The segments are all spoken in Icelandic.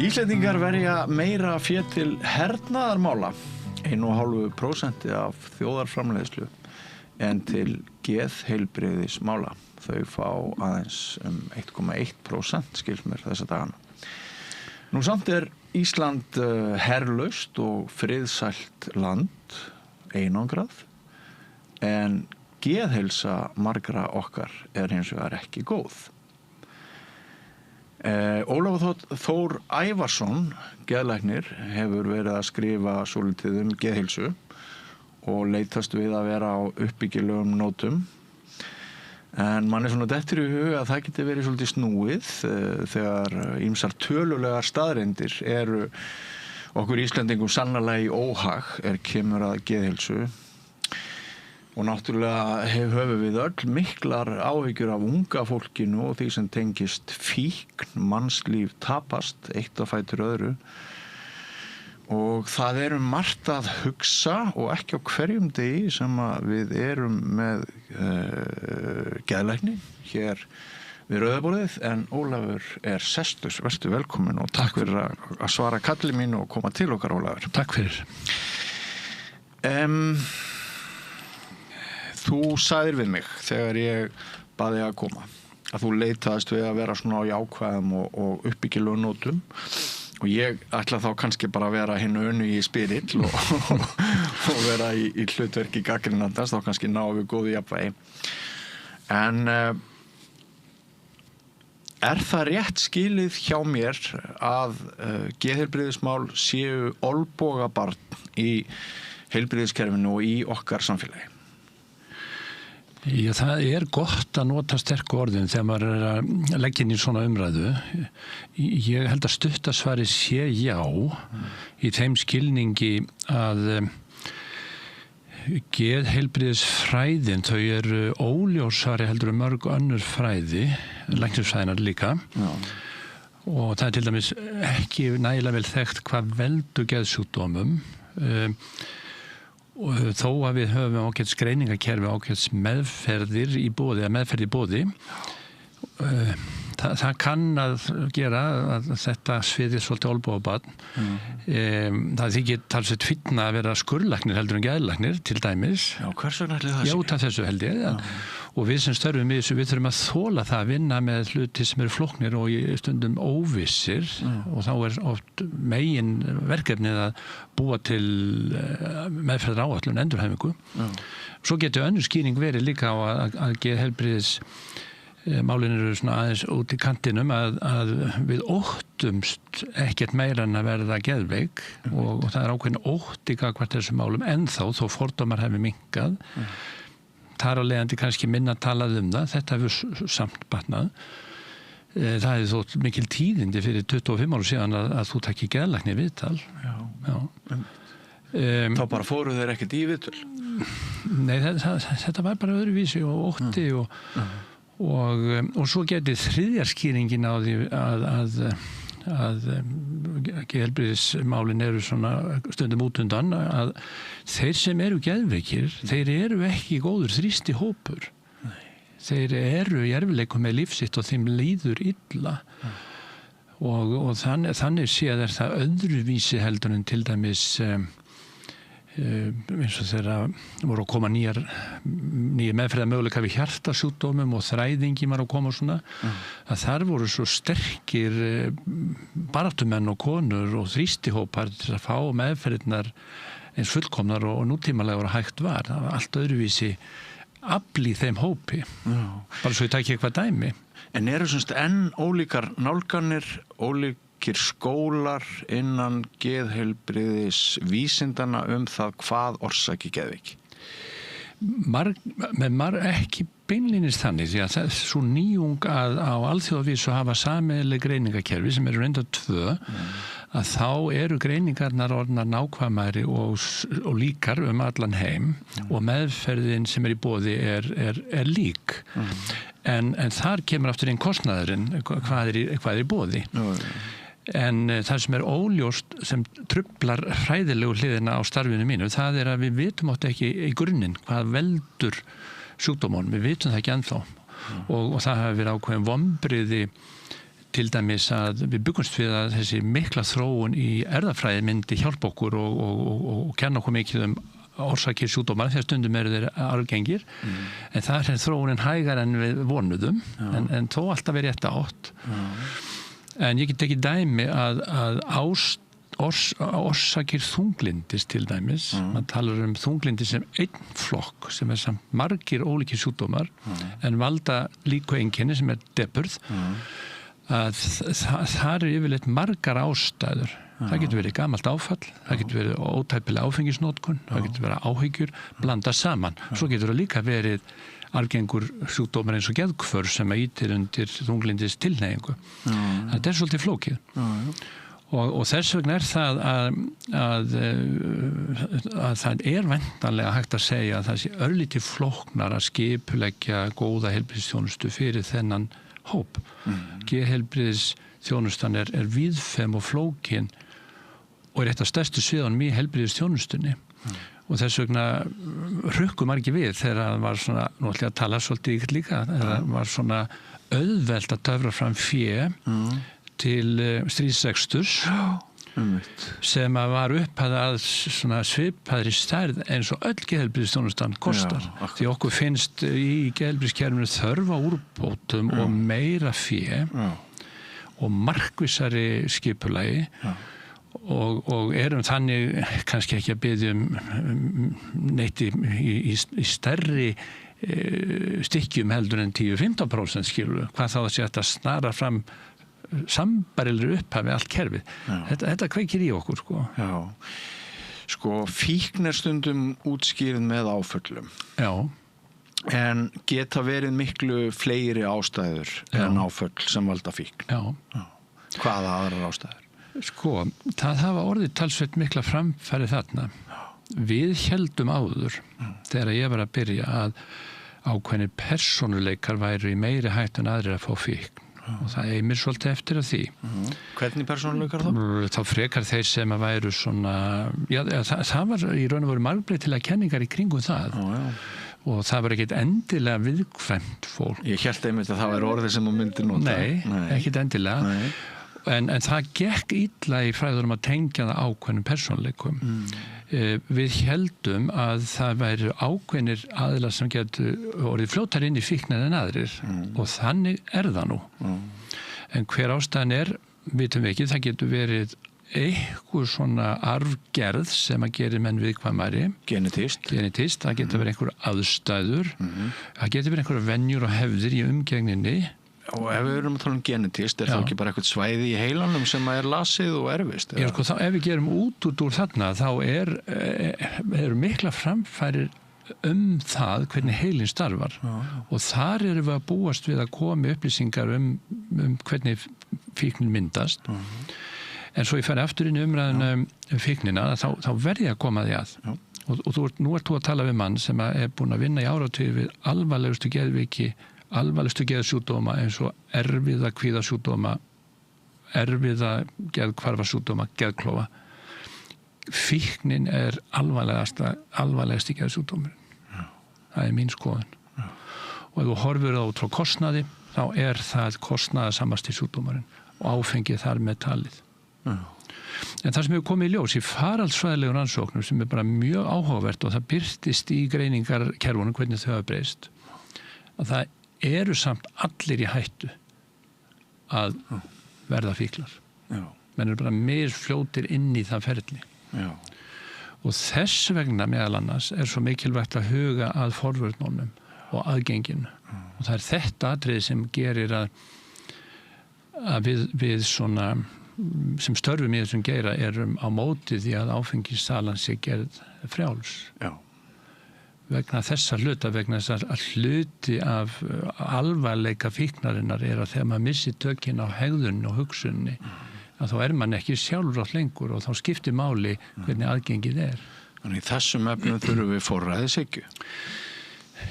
Íslendingar verja meira fé til hernaðarmála, 1,5% af þjóðarframleiðslu, en til geðheilbrigðismála. Þau fá aðeins 1,1% skilst mér þessa dagana. Nú samt Ísland herlaust og friðsælt land, einangrað, en geðheilsa margra okkar hins vegar ekki góð. Ólafur Þór Ævarsson, geðlæknir, hefur verið að skrifa svolítið geðheilsu og leitast við að vera á uppbyggilegum nótum. En mann svona dettur í hug að það geti verið svolítið snúið þegar ýmsar tölulegar staðreyndir eru okkur Íslendingum sannarlega í óhag kemur að geðheilsu. Og náttúrulega höfum við öll miklar áhyggjur af unga fólkinu og því sem tengist fíkn, mannslíf tapast, eitt á fætur öðru. Og það margt að hugsa og ekki á hverjum degi sem við með geðlækni hér við Rauðaborðið, en Ólafur sestus, vertu velkomin og takk fyrir að svara kalli mín og koma til okkar, Ólafur. Takk fyrir. Þú sagðir við mig þegar ég baði að koma að þú leitaðist við að vera svona á jákvæðum og uppbyggilegum nótum og ég ætla þá kannski bara að vera hinn önnu í spyrill og vera í hlutverki gagnrýnandans, þá kannski náum við góðu jafnvægi. En það rétt skilið hjá mér að geðheilbrigðismál séu olnbogabarn í heilbrigðiskerfinu og í okkar samfélagi? Já, það gott að nota sterku orðin þegar maður að leggja inn í svona umræðu. Ég held að stuttasvari sé já í þeim skilningi að geðheilbrigðisfræðin, þau óljósari heldur mörg önnur fræði, læknisfræðinar líka. Já. Og það til dæmis ekki nægilega vel þekkt hvað veldur geðsjúkdómum. Og þó að við höfum ágætis greiningakerfi, ágætis meðferð í boði, það kann að gera að þetta sviði svolítið olnbogabarn. Það þykir talsvert fínna að vera skurðlæknir heldur en geðlæknir til dæmis. Já, hvers vegna ætli það sé? Já, út af þessu held ég. Já. Og við sem störfum í þessu, við þurfum að þola það að vinna með hluti sem flóknir og í stundum óvissir. Og þá oft megin verkefnið að búa til meðferðar áætlun, endurhæfingu. Svo getur önnur skýring verið líka á að geðheilbrigðis málin eru svona aðeins út í kantinum að við óttumst ekkert meira en að verða geðveik og það ákveðin ótti gagnvart þessum málum ennþá þó fordómar hefur minnkað. Þar á leiðandi kannski minna talað það, þetta hefur samt batnað. Það hefði þótt mikil tíðindi fyrir 25 ára síðan að þú takki geðlækni viðtal. Já. Þá bara fóru þeir ekkert í viðtöl? Nei, þetta var bara öðruvísi og ótti og svo getið þriðja skýringin á því að geðheilbrigðismálin eru svona stundum út undan að þeir sem eru geðveikir, þeir eru ekki góður þrýsti hópur. Þeir eru í erfiðleikum með líf sitt og þeim líður illa og þannig séð það öðruvísi heldur en til dæmis eins og þegar voru að koma nýjar meðferðar möguleika við hjartasjúkdómum og þræðingi var að koma svona að þar voru svo sterkir baráttumenn og konur og þrýstihópar til að fá meðferðirnar eins fullkomnar og nútímalegar og hægt var. Það var allt öðruvísi afl í þeim hópi. Bara svo ég tæki eitthvað dæmi. En eru semst enn ólíkar nálganir, ólíkir skólar innan geðheilbrigðis vísindana það hvað orsaki geðveiki? Ekki beinlínis þannig því að það svo nýjung að á alþjóðavísu hafa sameiginleg greiningakerfi sem eru reyndar 2 að þá eru greiningarnar orðnar nákvæmari og líkar allan heim og meðferðin sem í boði er lík. En þar kemur aftur inn kostnaðurinn hvað í boði. En það sem óljóst sem truflar hræðilegu hliðina á starfinu mínu, það að við vitum átt ekki í grunninn hvað veldur sjúkdómunum, við vitum það ekki ennþá og það hafi verið ákveðin vonbrigði til dæmis að við byggumst við að þessi mikla þróun í erfðafræði myndi hjálpa okkur og kenna okkur mikið orsakir sjúkdómar, þegar stundum eru þeir arfgengir, en það þróunin hægar en við vonuðum, en þó alltaf verið rétt átt. En ég get ekki dæmi að orsakir þunglindis til dæmis, man talar þunglindis sem einn flokk sem samt margir ólíkir sjúkdómar, en valda líku einkenni sem depurð, að það yfirleitt margar ástæður. Það getur verið gamalt áfall, það getur verið ótæpileg áfengisnotkun, það getur verið áhyggjur, blanda saman. Svo getur það líka verið arfgengur sjúkdómar eins og geðhvörf sem ýtir undir þunglindis tilhneigingu. Þetta svolítið flókið. Og þess vegna það að það væntanlega hægt að segja að það sé örlítið flóknar að skipuleggja góða heilbrigðisþjónustu fyrir þennan hóp. Geðheilbrigðisþjónustan er víðfeðm og flókin og eitt af stærstu sviðunum í heilbrigðisþjónustunni. Og þess vegna hrukku margir við þegar það var svona, nú ætla ég að tala svolítið ykkur líka, það var svona auðvelt að töfra fram fé til stríðsreksturs sem að var upphæða að svona svipaðri stærð eins og öll geðheilbrigðisþjónustan kostar. Því okkur finnst í geðheilbrigðiskerfinu þörf á úrbótum og meira fé og markvissari skipulagi og erum þannig kannski ekki að biðja neitt í stærri stykkjum heldur en 10-15% skilur. Hvað þá að sé að snara fram sambærilegri upphafi allt kerfið. Þetta kveikir í okkur, sko. Já. Sko, fíkn stundum útskýrð með áföllum. Já. En geta verið miklu fleiri ástæður en áföll sem valda fíkn. Já. Hvaða aðrar ástæður? Sko, það hafa orðið talsveit mikla framfæri þarna. Við héldum áður, þegar ég var að byrja, að ákveðnir persónuleikar væru í meiri hættu en aðrir að fá fíkn. Og það eimir svolítið eftir að því. Hvernig persónuleikar þá? Þá frekar þeir sem að væru svona, það var í raun og veru margbreytilega kenningar í kringum það. Og það var ekkert endilega viðkvæmt fólk. Ég hélt einmitt að það væri orðið sem þú myndir nota. Nei, ekkert endilega. En það gekk illa í fræðunum að tengja það ákveðnum persónuleikum. Við heldum að það væri ákveðnir aðilar sem getur orðið fljótar inn í fíknin en aðrir og þannig það nú. En hver ástæðan vitum við ekki, það getur verið eitthvað svona arfgerð sem að gera menn viðkvæmari. Genetist, það getur verið einhver aðstæður, það getur verið einhverjar venjur og hefðir í umgengninni. Og ef við erum að tala genetist, þá ekki bara eitthvað svæði í heilanum sem er lasið og erfist? Já, sko, ef við gerum út úr þarna, þá eru mikla framfærir það hvernig heilin starfar. Og þar erum við að búast við að koma upplýsingar hvernig fíknin myndast. En svo ég færi aftur inn í umræðinu fíknina, þá verð ég að koma því að. Og nú ert þú að tala við mann sem er búin að vinna í áratugi við alvarlegustu geðsjúkdóma eins og erfiða kvíðasjúkdóma, erfiða geðhvarfasjúkdóma, geðklofa. Fíknin er alvarlegasti geðsjúkdómurinn. Það er mín skoðun. Og ef þú horfir það út frá kostnaði, þá það kostnaðarsamasti sjúkdómurinn og áfengið þar með talið. En það sem hefur komið í ljós í faraldsfræðilegum rannsóknum sem bara mjög áhugavert og það birtist í greiningarkerfunum hvernig þau hafa breyst, að það eru samt allir í hættu að verða fíklar. Menn eru bara misfljótir inn í það ferli. Og þess vegna meðal annars svo mikilvægt að huga að forvörnunum og aðgenginu. Og það þetta atriði sem gerir að við svona sem störfum í þessum geira erum á móti því að áfengissalan sé gerð frjáls. Vegna þessa hluta, vegna þess að hluti af alvarleika fíknarinnar að þegar maður missir tökin á hegðunni og hugsunni, að þá mann ekki sjálfrátt lengur og þá skiptir máli hvernig aðgengið er. Þannig í þessum efnum þurfum við forræðishyggju.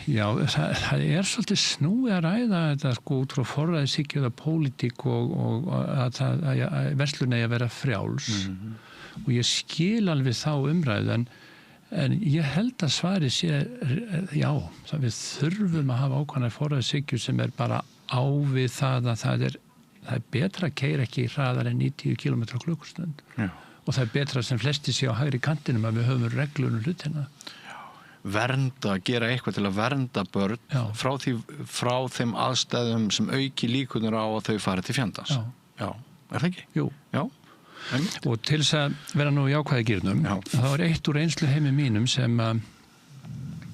Já, það svolítið snúið að ræða þetta sko út frá forræðishyggju eða pólitík og að verslun eigi að vera frjáls. Og ég skil alveg þá umræðu en ég held að svarið sé, já, við þurfum að hafa ákvæmlega forræðishyggju sem bara á við það að það það betra að keyra ekki hraðar en 90 km á klukkustund. Já. Og það betra sem flesti sé á hægri kantinum að við höfum reglur hlutina. Gera eitthvað til að vernda börn frá þeim aðstæðum sem auki líkunar á að þau fari til fjandans. Já. Er það ekki? Jú. Já. Og til þess að vera nú jákvæði gírnum, þá eitt úr reynslu heimi mínum sem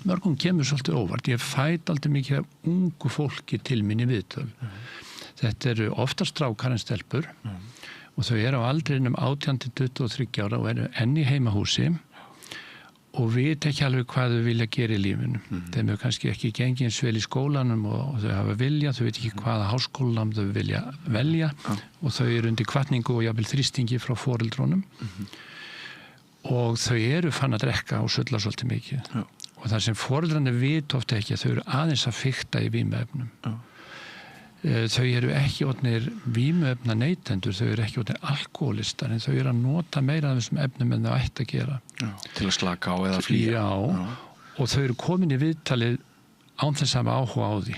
mörgum kemur svolítið óvart. Ég fæt aldrei mikið af ungu fólki til mín í viðtöl. Þetta eru oftast strákar en stelpur og þau eru á aldrinum 18 til 23 ára og eru enn í heimahúsi og vita ekki alveg hvað þau vilja gera í lífinu. Þeim hefur kannski ekki gengið eins vel í skólanum og þau hafa vilja, þau veit ekki hvaða háskólanám þau vilja velja og þau eru undir hvatningu og jafnvel þrýstingi frá foreldrónum og þau eru fann að drekka og sulla svolítið mikið. Og það sem foreldrarnir vita ofta ekki að þau eru aðeins að fikta í vímuefnum. Þau eru ekki orðnir vímuefna neytendur, þau eru ekki orðnir alkohólistar en þau eru að nota meira af þessum efnum en þau ætti að gera. Til að slaka á eða flýja. Og þau eru komin í viðtalið án þess að hafa áhuga á því.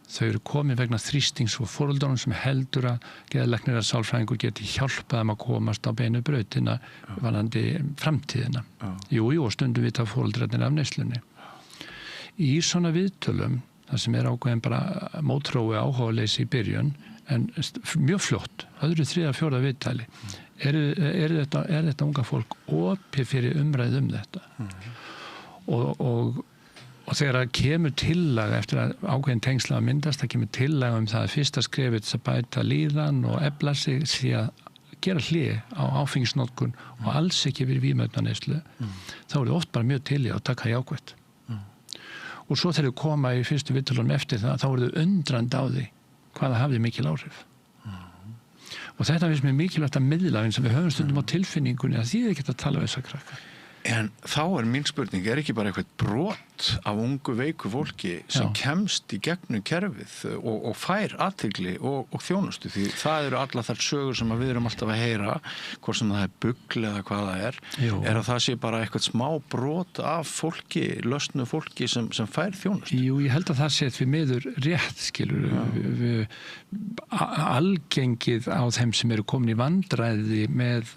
Þau eru komin vegna þrýstings og foreldrunum sem heldur að geðlæknir að sálfræðingur geti hjálpað þeim að komast á beinu brautina varðandi framtíðina. Jú, og stundum vita foreldrarnir af neyslunni. Í svona viðtölum það sem ákveðin bara mótrói áhugaleysi í byrjun, en mjög fljótt, öðru 3. 4. viðtali. Er þetta unga fólk opið fyrir umræðu þetta? Og þegar það kemur tillaga eftir að ákveðin tengsla að myndast, það kemur tillaga það að fyrsta skrefið þess að bæta líðan og efla sig því að gera hlið á áfengisnotkun og alls ekki fyrir vímuefnaneyslu, þá er oft bara mjög til í að taka jákvætt. Og svo þegar þau koma í fyrstu viðtölunum eftir það, þá eru þau undrandi á því hvaða hafði mikil áhrif. Og þetta finnst mér mikilvægt að miðla eins og við höfum stundum á tilfinningunni að því þið geta að tala við þessa krakka. En þá mín spurning, ekki bara eitthvað brot af ungu veiku fólki sem kemst í gegnum kerfið og fær athygli og þjónustu, því það eru alla þær sögur sem við erum alltaf að heyra, hvort sem það er bugl eða hvað það er að það sé bara eitthvað smá brot af fólki, lausnu fólki sem fær þjónustu. Jú, ég held að það sé því miður rétt, skilur algengið á þeim sem eru komin í vandræði með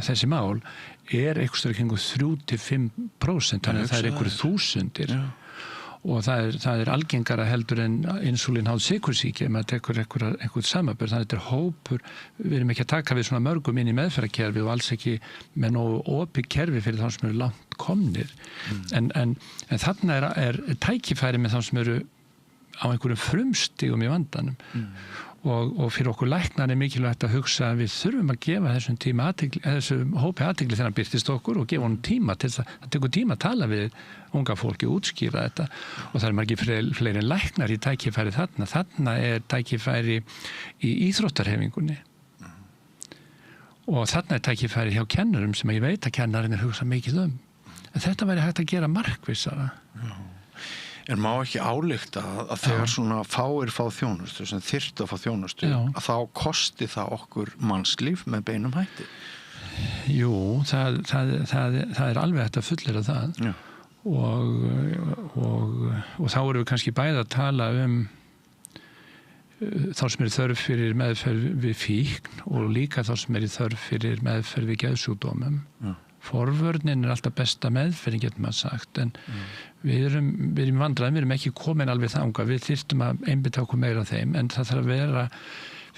þessi mál einhverstaðar kringum 3-5%, þannig að það einhverju þúsundir og það er algengara heldur en insúlínháð sykursýki ef maður tekur einhvern samanburð, þannig að þetta er hópur, við erum ekki að taka við svona mörgum inn í meðferðarkerfi og alls ekki með nógu opið kerfi fyrir þá sem eru langt komnir en þarna er tækifæri með þá sem eru á einhverjum frumstigum í vandanum og fyrir okkur læknar er mikilvægt að hugsa að við þurfum að gefa þessum hópi athygli þegar hann birtist okkur og gefa honum tíma til það tekur tíma að tala við unga fólki og útskýra þetta og það er margir fleiri en læknar í tækifæri þarna er tækifæri í íþróttarhefingunni og þarna er tækifæri hjá kennurum sem ég veit að kennarinn hugsa mikið en þetta væri hægt að gera markvissara. En má ekki álykta að þegar svona fáir fá þjónustu, sem þyrftu að fá þjónustu, að þá kosti það okkur mannslíf með beinum hætti? Jú, það er alveg hægt að fullera það. Og þá erum við kannski bæði að tala þá sem þörf fyrir meðferð við fíkn og líka þá sem þörf fyrir meðferð við geðsjúkdómum. Forvörnin er alltaf besta meðferðin, getur maður sagt, en við erum vandræðum, við erum ekki komin alveg þangað, við þyrftum að einbeita okkur meira af þeim, en það þarf að vera,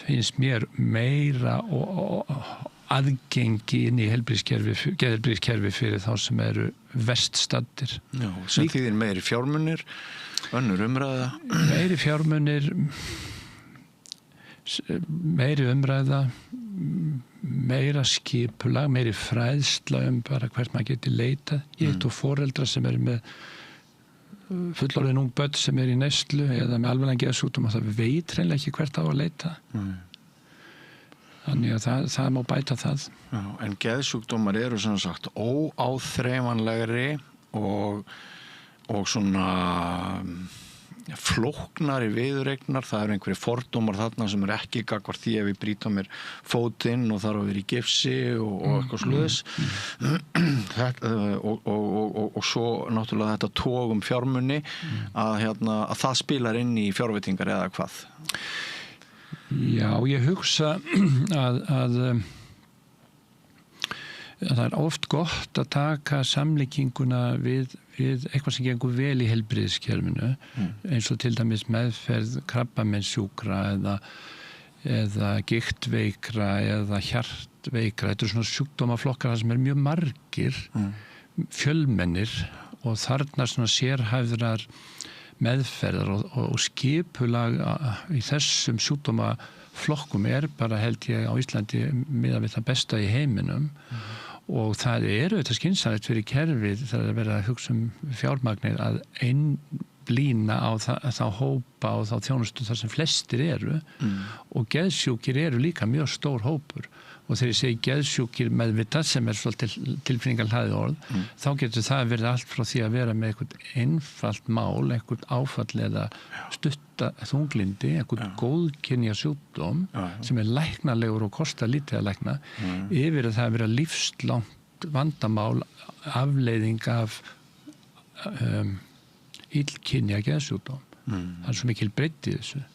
finnst mér, meira og aðgengi inn í geðheilbrigðiskerfi fyrir þá sem eru verst staddir. Já, sem þýðir meiri fjármunir, önnur umræða. Meiri fjármunir, meiri umræða, meira skipulag, meiri fræðsla bara hvert maður geti leitað. Ég og foreldra sem eru með fullorðin ung börn sem í neyslu eða með alvarlegan geðsjúkdóm og það veit hreinlega ekki hvert á að leita. Þannig að það má bæta það. Já, en geðsjúkdómar eru sem sagt óáþreifanlegri og svona flóknari viðureignar, það eru einhverjir fordómar þarna sem ekki gagnvart því ef ég brýta mér fótinn og þarf að vera í gifsi og eitthvað svoleiðis og svo náttúrulega þetta tog fjármuni að það spilar inn í fjárveitingar eða hvað? Já, ég hugsa að það oft gott að taka samlíkinguna við eitthvað sem gengur vel í heilbrigðiskerfinu, eins og til dæmis meðferð krabbameinssjúkra eða gigtveikra eða hjartveikra. Þetta svona sjúkdómaflokkar sem mjög margir, fjölmennir og þarna svona sérhæfðrar meðferðar og skipulag í þessum sjúkdómaflokkum bara held ég á Íslandi miðað við það besta í heiminum. Og það auðvitað skynsamlegt fyrir kerfið þegar verið að hugsa fjármagnið að einblína á þá hópa og þá þjónustu þar sem flestir eru og geðsjúkir eru líka mjög stór hópur og þegar ég segi geðsjúkir meðvitað sem svolítið tilfinningarhlaðið orð þá getur það verið allt frá því að vera með eitthvað einfalt mál, eitthvað áfall eða stutta þunglindi, eitthvað góðkynja sjúkdóm sem læknalegur og kostar lítið að lækna yfir að það vera lífslangt vandamál afleiðing af illkynja geðsjúkdóm. Það svo mikil breidd í þessu.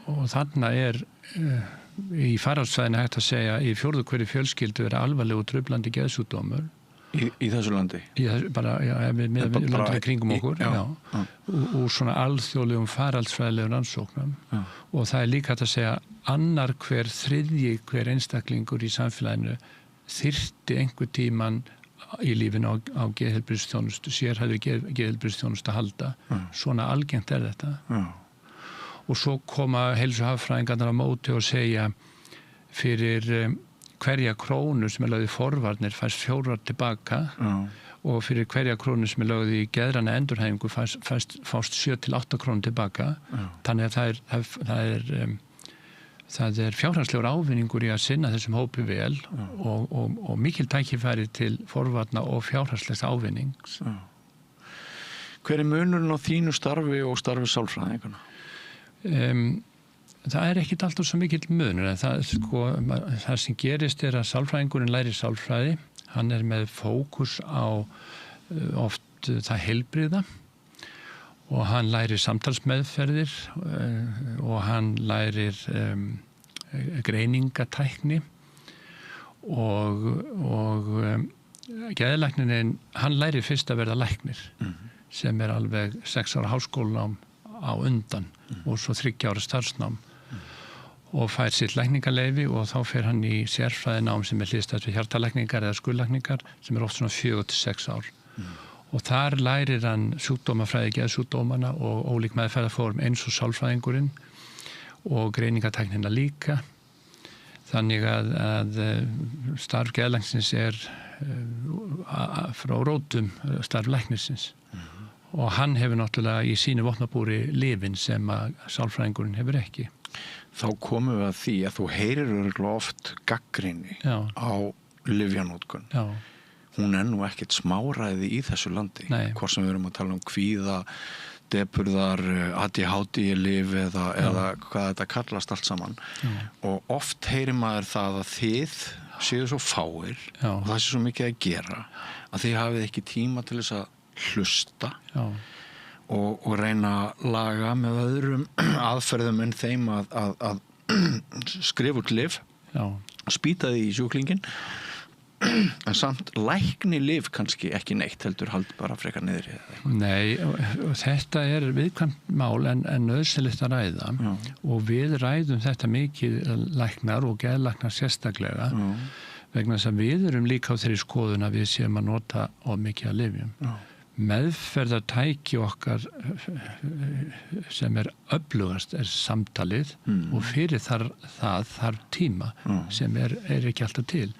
Og þarna í faraldsvæðinu hægt að segja í fjórðu hverju fjölskyldu alvarlegu truflandi geðsjúkdómur. Í þessu landi? Bara, með landið kringum okkur. Úr svona alþjóðlegum faraldsvæðilegum rannsóknum. Og það líka hægt að segja annar hver einstaklingur í samfélaginu þyrfti einhver tíman í lífinu á geðheilbrigðisþjónustu, sérhæfðri geðheilbrigðisþjónustu að halda. Svona algengt þetta. Og svo koma heilsuhagfræðingarnir á móti og segja fyrir hverja krónu sem lögð í forvarnir fæst 4 tilbaka og fyrir hverja krónu sem lögð í geðræna endurhæfingu fást 7 til 8 krónur tilbaka. Þannig að það er fjárhagslegur ávinningur í að sinna þessum hópi vel og mikil tækifæri til forvarna og fjárhagslegs ávinnings. Hver munurinn á þínu starfi og starfi sálfræðinganna? Það ekkert alltaf svo mikill munur en það sem gerist að sálfræðingurinn lærir sálfræði, hann með fókus á oft það heilbrigða og hann lærir samtalsmeðferðir og hann lærir greiningatækni og geðlæknirinn, hann lærir fyrst að verða læknir sem alveg 6 ára háskólanám á undan og svo 3 ára starfsnám og fær sitt lækningaleyfi og þá fer hann í sérfræðinám sem hliðstætt við hjartalækningar eða skurðlækningar sem oft svona 4 til 6 ár og þar lærir hann sjúkdómafræði geðsjúkdómana og ólík meðferðarform eins og sálfræðingurinn og greiningatæknina líka þannig að starf geðlæknisins frá rótum starf læknisins og hann hefur náttúrulega í sínu vopnabúri lyfin sem að sálfræðingurinn hefur ekki. Þá komum við að því að þú heyrir örugglega oft gagnrýni á lyfjanótkun. Hún nú ekkert smáræði í þessu landi. Hvort sem við erum að tala kvíða, depurðar, ADHD-lyf eða hvað þetta kallast allt saman. Og oft heyrir maður það að þið séu svo fáir og það sé svo mikið að gera að þið hafið ekki tíma til þess að hlusta og reyna að laga með öðrum aðferðum en þeim að skrifa út lyf spýta því í sjúklingin en samt lækni lyf kannski ekki neitt heldur haldi bara frekar niður Nei, og þetta viðkvæmt mál en nauðsynlegt að ræða og við ræðum þetta mikið læknar og geðlæknar sérstaklega vegna þess að við erum líka á þeirri skoðun að við séum að nota of mikið að lyfjum meðferðartæki okkar sem öflugast samtalið og fyrir það þarf tíma sem ekki alltaf til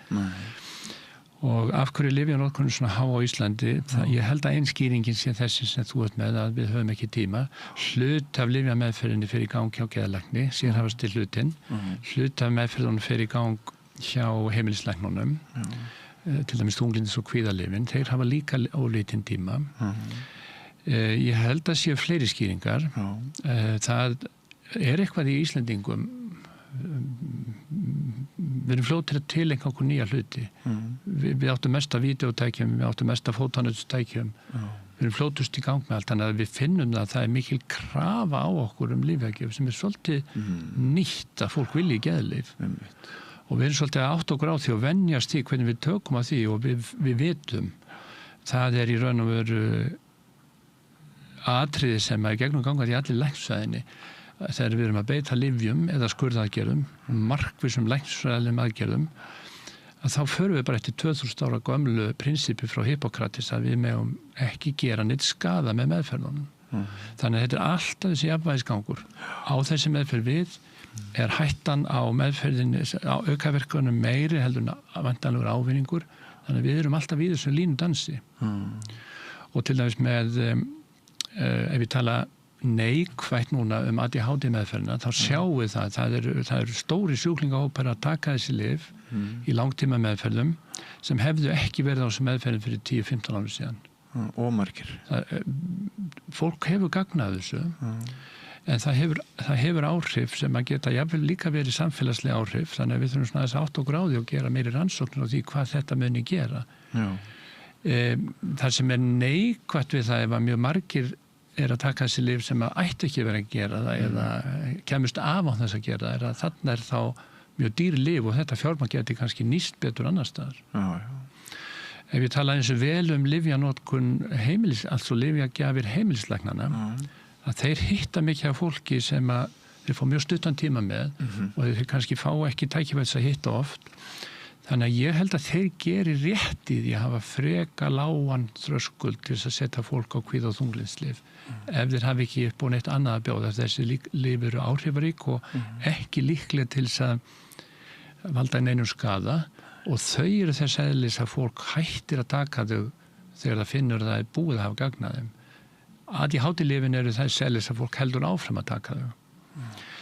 og af hverju lyfjanótkun svona há á Íslandi ég held að skýringin sé þessi sem þú ert með að við höfum ekki tíma hlut af lyfjameðferðinni fyrir í gang hjá geðlækni sérhæfasti hlutinn hlut af meðferðunum fyrir í gang hjá heimilislæknunum til dæmis þunglindis og kvíðalyfin, þeir hafa líka ólítinn tíma. Ég held að séu fleiri skýringar. Það eitthvað í Íslendingum, við erum fljótir að tileinka okkur nýja hluti. Við áttum mest af vídeótækjum, við áttum mest af fótónutstækjum við erum fljótust í gang með allt, þannig að við finnum það er mikil krafa á okkur lyfjagjöf sem svolítið nýtt að fólk vilji geðlyf. Og við erum svolítið að átta okkur á því og venjast því hvernig við tökum að því og við vitum. Það í raun og veru atriði sem gegnum gangað í allir læknisfræðinni þegar við erum að beita lyfjum eða skurðaðgerðum, markvissum læknisfræðilegum aðgerðum, að þá förum við bara eftir 2000 ára gömlu prinsippi frá Hippokrates að við megum ekki gera neitt skaða með meðferðunum. Þannig að þetta alltaf þessi jafnvægisgangur. Á þessi meðferð við hættan á meðferðinni, á aukaverkunum meiri heldur en væntanlegur ávinningur. Þannig að við erum alltaf í þessum línudansi. Og til dæmis með, ef við tala neikvætt núna ADHD meðferðina, þá sjáum við það eru stóri sjúklingahópar að taka þessi lyf í langtíma meðferðum sem hefðu ekki verið á þessu meðferðum fyrir 10-15 árum síðan. Og margir. Fólk hefur gagnað þessu, en það hefur áhrif sem að geta jafnvel líka verið samfélagslega áhrif, þannig að við þurfum svona þess að átta okkur á því og gera meiri rannsóknir á því hvað þetta muni gera. Það sem neikvætt við það ef að mjög margir að taka þessi lyf sem að ætti ekki verið að gera það eða kemust af á þess að gera það, að þarna þá mjög dýr lyf og þetta fjármagn geti kannski nýst betur annar staðar. Ef ég tala eins og vel lyfjanotkun altså lyfjagjafir heimilislæknanna, að þeir hitta mikið af fólki sem að þeir fá mjög stuttan tíma með og þeir kannski fá ekki tækifæris að hitta oft. Þannig að ég held að þeir geri rétt í því að hafa freka lágan þröskuld til þess að setja fólk á kvíða- og þunglyndislyf. Ef þeir hafi ekki upp á neitt annað að bjóða, þessi lyf eru áhrifarík og ekki líklega til þess að valda neinum skaða og þau eru þess eðlis að fólk hættir að taka þau þegar það finnur að það er búið að hafa gagnað þeim. ADHD-lyfin eru þess eðlis að fólk heldur áfram að taka þau.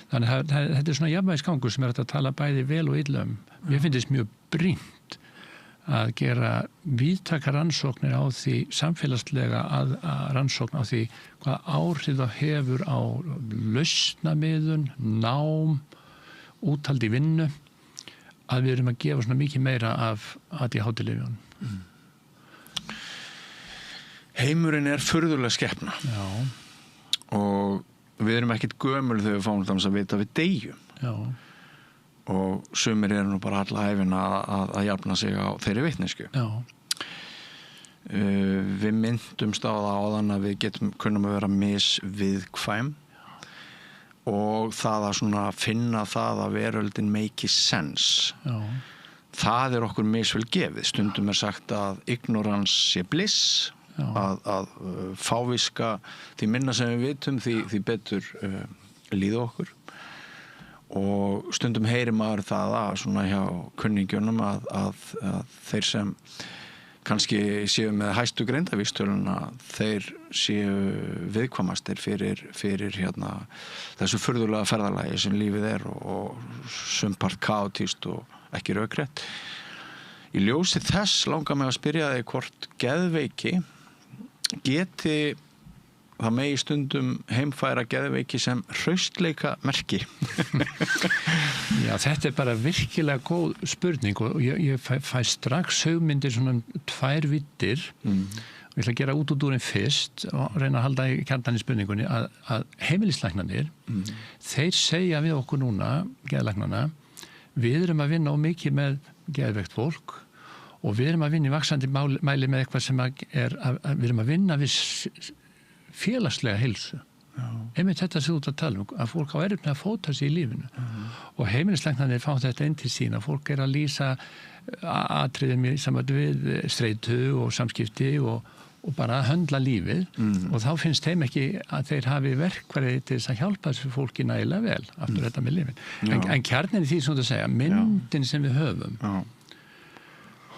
Þannig að þetta svona jafnvægisgangur sem að tala bæði vel og illa Mér finnst mjög brýnt að gera víðtækar rannsóknir á því, samfélagslega að rannsókn á því hvað áhrif það hefur á lausnamiðun, nám, úthaldi vinnu, að við erum að gefa svona mikið meira af ADHD-lyfjunum. Heimurinn furðuleg skepna. Já. Og við erum ekkert gömul þegar við fáum þess að vita við deyjum. Já. Og sumir nú bara alla ævina að jafna sig á þeirri vitneskju. Já. Við myndumst á það áðan að við kunnum að vera misviðkvæm og það að svona finna það að veröldin make sense. Já. Það okkur misvel gefið. Stundum sagt að ignorance sé bliss, að fáviska, því minna sem við vitum, því betur líða okkur. Og stundum heyrir maður það að svona hjá kunningjunum að þeir sem kannski séu með hæstu greindavísitöluna, þeir séu viðkvæmastir fyrir þessu furðulega ferðalagi sem lífið og sumpart kaotískt og ekki rökrétt. Í ljósi þess langar mig að spyrja þig hvort geðveiki geti það megi stundum heimfæra geðveiki sem hraustleika merki. Já, þetta bara virkilega góð spurning og ég fæ strax hugmyndir svona tvær vittir og ég ætla að gera út úr fyrst og reyna að halda í kjarnan í spurningunni að heimilislæknarnir þeir segja við okkur núna, geðlæknarna, við erum að vinna ómikið með geðveikt fólk og við erum að vinna í vaxandi mæli með eitthvað sem við erum að vinna við félagslega heilsu. Einmitt þetta sem þú ert að tala að fólk á erfitt með að fóta sig í lífinu. Og heimilislæknarnir fá þetta inn til sín að fólk að lýsa atriðum í sambandi við streitu og samskipti og bara að höndla lífið og þá finnst þeim ekki að þeir hafi verkfæri til þess að hjálpa þessu fólki nægilega vel aftur þetta með lífið. En kjarnin í því sem þú ert að segja, myndin sem við höfum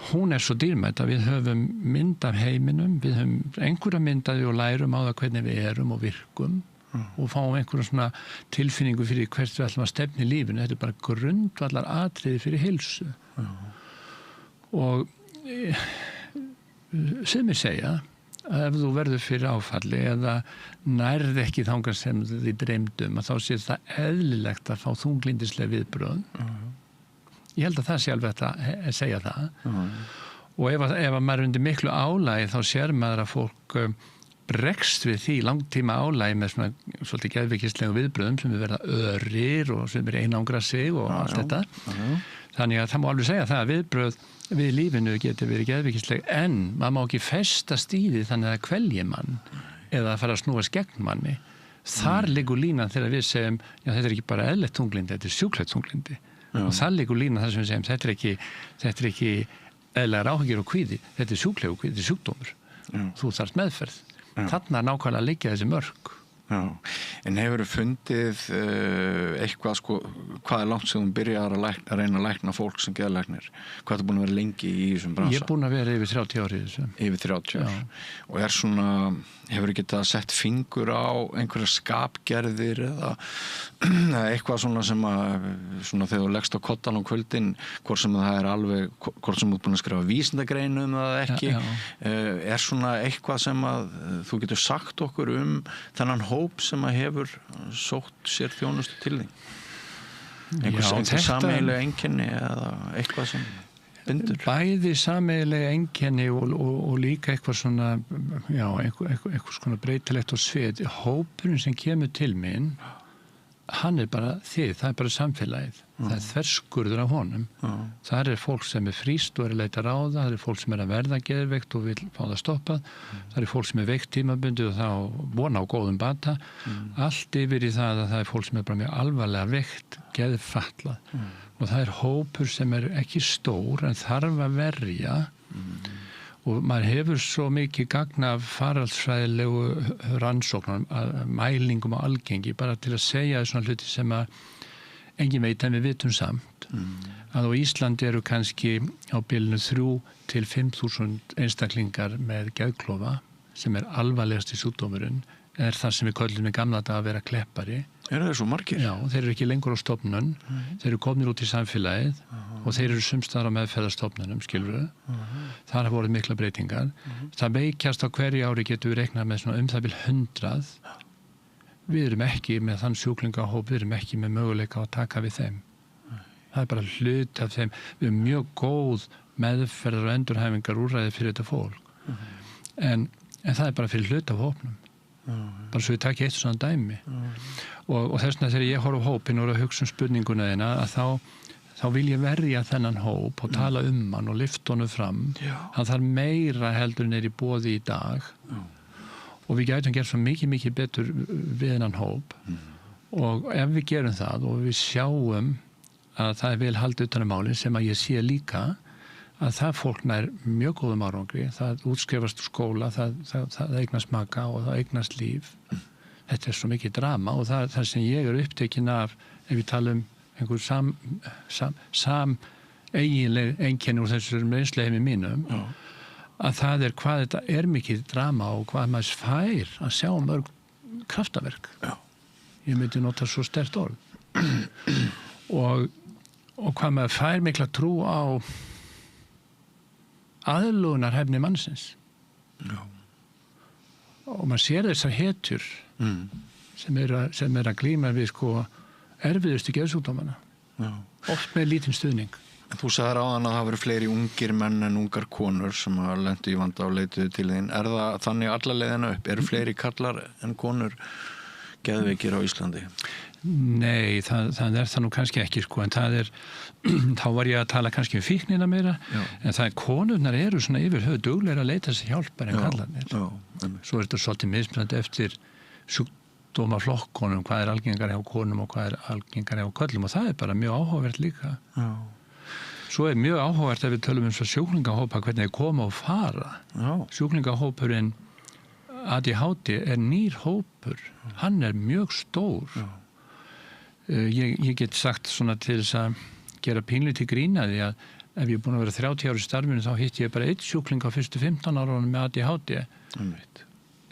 hún svo dýrmætt að við höfum mynd af heiminum, við höfum einhverja mynd af því og lærum á það hvernig við erum og virkum og fáum einhverja svona tilfinningu fyrir hvert við ætlum að stefna í lífinu. Þetta bara grundvallar atriði fyrir heilsu. Og sem ég segja að ef þú verður fyrir áfalli eða nærð ekki þangað sem þið dreymdum að þá sé það eðlilegt að fá þunglyndisleg viðbrögð. Ég held að það sé alveg að segja það. Og ef maður undir miklu álagi þá sér maður að fólk bregst við því langtíma álægi með svona svolítið geðveikislegum viðbröðum sem verða örir og sem einangra sig og allt þetta. Þannig að það má alveg segja það að viðbröð við lífinu getur verið geðveikisleg en maður má ekki festast í því þannig að það kvelji mann eða að fara að snúast gegn manni. Þar liggur línan þegar við segjum já þetta ekki bara eðlilegt þunglindi, þetta sjúklegt þunglindi. Og þar liggur línan þar sem við segjum þetta er ekki eðlilegar áhyggjur og kvíði, þetta er sjúklegur kvíði, þetta er sjúkdómur. Þú þarft meðferð. Þarna nákvæmlega liggja þessi mörk. Já, en hefur fundið eitthvað hvað er langt sem þú byrjar að reyna að lækna fólk sem geðlæknir? Hvað er búin að vera lengi í þessum bransa? Ég er búin að vera yfir 30 ári í þessu. Yfir 30 ár. Og hefur getað sett fingur á einhverja skapgerðir eða eitthvað sem þegar þú leggst á koddan á kvöldin, hvort sem það er alveg, hvort sem þú er búin að skrifa vísindagreinu það ekki, er eitthvað sem að þú getur sagt okkur þennan hóp sem að hefur sótt sér þjónustu til því? Einhver sameiginleg einkenni eða eitthvað sem bindur? Bæði sameiginleg einkenni og líka eitthvað svona, eitthvað svona breytilegt og svið. Hópurinn sem kemur til mín, hann er bara það er bara samfélagið. Það er þverskurður af honum. Það er fólk sem er fríst og er að leita ráða, það er fólk sem er að verða geðveikt og vil fá það stoppað, það er fólk sem er veikt tímabundið og þá vona á góðum bata. Allt yfir í það að það er fólk sem er bara mjög alvarlega veikt, geðfallað. Og það er hópur sem er ekki stór en þarf að verja og maður hefur svo mikið gagn af faraldsfræðilegu rannsóknum, mælingum og algengi bara til að segja svona hluti sem að engin veit en við vitum samt að á Íslandi eru kannski á bilinu 3 til 5.000 einstaklingar með geðklofa sem er alvarlegasti sjúkdómurinn er það sem við köllum í gamla daga að vera kleppari. Eru þeir svo margir? Já, þeir eru ekki lengur á stofnun, þeir eru komnir út í samfélagið og þeir eru sumstaðar á meðferðarstofnunum, skilurðu. Þar hafa voruð mikla breytingar. Það veikjast á hverju ári getur við reiknað með svona það bil 100. Við erum ekki með þann sjúklingahóp, við erum ekki með möguleika að taka við þeim. Það er bara hluti af þeim. Við erum mjög góð meðferðar og endurhæfingar úrræði fyrir þetta fólk. En það er bara fyrir hluti af hópnum. Bara svo við takja eitt svona dæmi og þess vegna þegar ég horf á hópin og er að hugsa spurninguna þeina að þá vil ég verja þennan hóp og tala hann og lyfta honum fram hann þarf meira heldur en í boði í dag og við gætum gert svo mikið betur við þennan hóp og ef við gerum það og við sjáum að það er vel haldið utan málin sem að ég sé líka að það fólk nær mjög góðum árangri, það útskrifast úr skóla, það eignast maka og það eignast líf. Þetta er svo mikið drama og það sem ég er upptekinn af, ef við tala einhver eiginleg einkenni úr þessum reynsluheimi mínum, að það er hvað þetta er mikið drama og hvað maður fær að sjá mörg kraftaverk. Ég myndi nota svo sterkt orð. og hvað maður fær mikla trú á aðlögunarhæfni mannsins. Og maður sér þessar hetjur sem er að glíma við erfiðustu geðsjúkdómana. Oft með lítinn stuðning. Þú sagðir áðan að það verið fleiri ungir menn en ungar konur sem að lentu í vanda og leituðu til þín. Er það þannig alla leiðina upp? Eru fleiri karlar en konur geðveikir á Íslandi? Nei, það er það nú kannski ekki en það er, þá var ég að tala kannski fíknina meira, en það er konurnar eru svona yfir höfuð duglegir að leita sér hjálpar en kallarnir. Svo er þetta svolítið mismunandi eftir sjúkdómaflokkunum, hvað er algengar hjá konum og hvað er algengar hjá körlum og það er bara mjög áhugavert líka. Svo er mjög áhugavert ef við tölum svo sjúklingahópa hvernig þeir koma og fara. Sjúklingahópurinn ADHD er nýr hópur, hann er mjög stór. Ég get sagt svona til þess að gera pínlítið grín að því að ef ég er búin að vera 30 ári í starfinu þá hitti ég bara einn sjúkling á fyrstu 15 árunum með ADHD.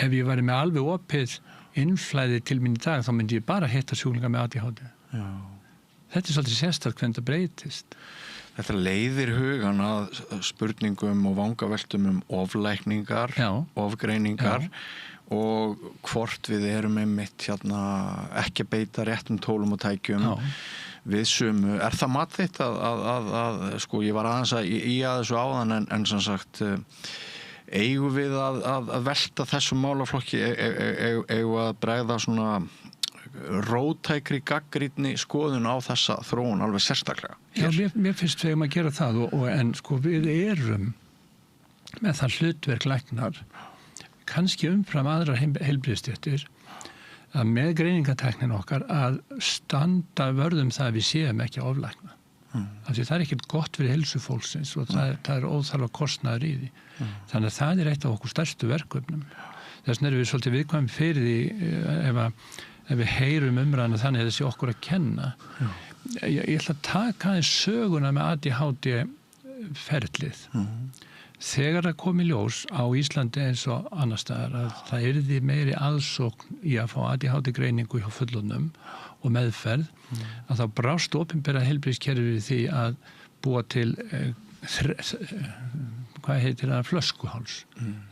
Ef ég væri með alveg opið innflæði til mín í dag þá myndi ég bara hitta sjúklinga með ADHD. Þetta er svolítið sérstakt hvernig það breytist. Þetta leiðir hugan að spurningum og vangaveltum oflækningar, ofgreiningar og hvort við erum einmitt ekki að beita réttum tólum og tækjum við sumu. Er það mat þitt að ég var aðeins í að þessu áðan en sem sagt eigum við að velta þessum málaflokki, eigum að bregða svona róttækri gagnrýnni skoðun á þessa þróun alveg sérstaklega? Já, mér finnst við að gera það en sko við erum með það hlutverk læknar, kannski umfram aðrar heilbrigðisstéttir, að með greiningatæknin okkar að standa vörðum það að við séum ekki að oflækna. Af því það ekkert gott fyrir heilsu fólksins og það er óþarfa kostnaður í því. Þannig að það eitt af okkur stærstu verkefnum. Þess vegna erum við svolítið viðkvæm fyrir því ef við heyrum umræðina þannig að þessi okkur að kenna. Ég ætla að taka aðeins söguna með ADHD ferlið. Þegar það kom í ljós á Íslandi eins og annars staðar að það yrði meiri aðsókn í að fá ADHD greiningu hjá fullorðnum og meðferð, að þá brást opinbera heilbrigðiskerfið því að búa til hvað heitir það, flöskuháls.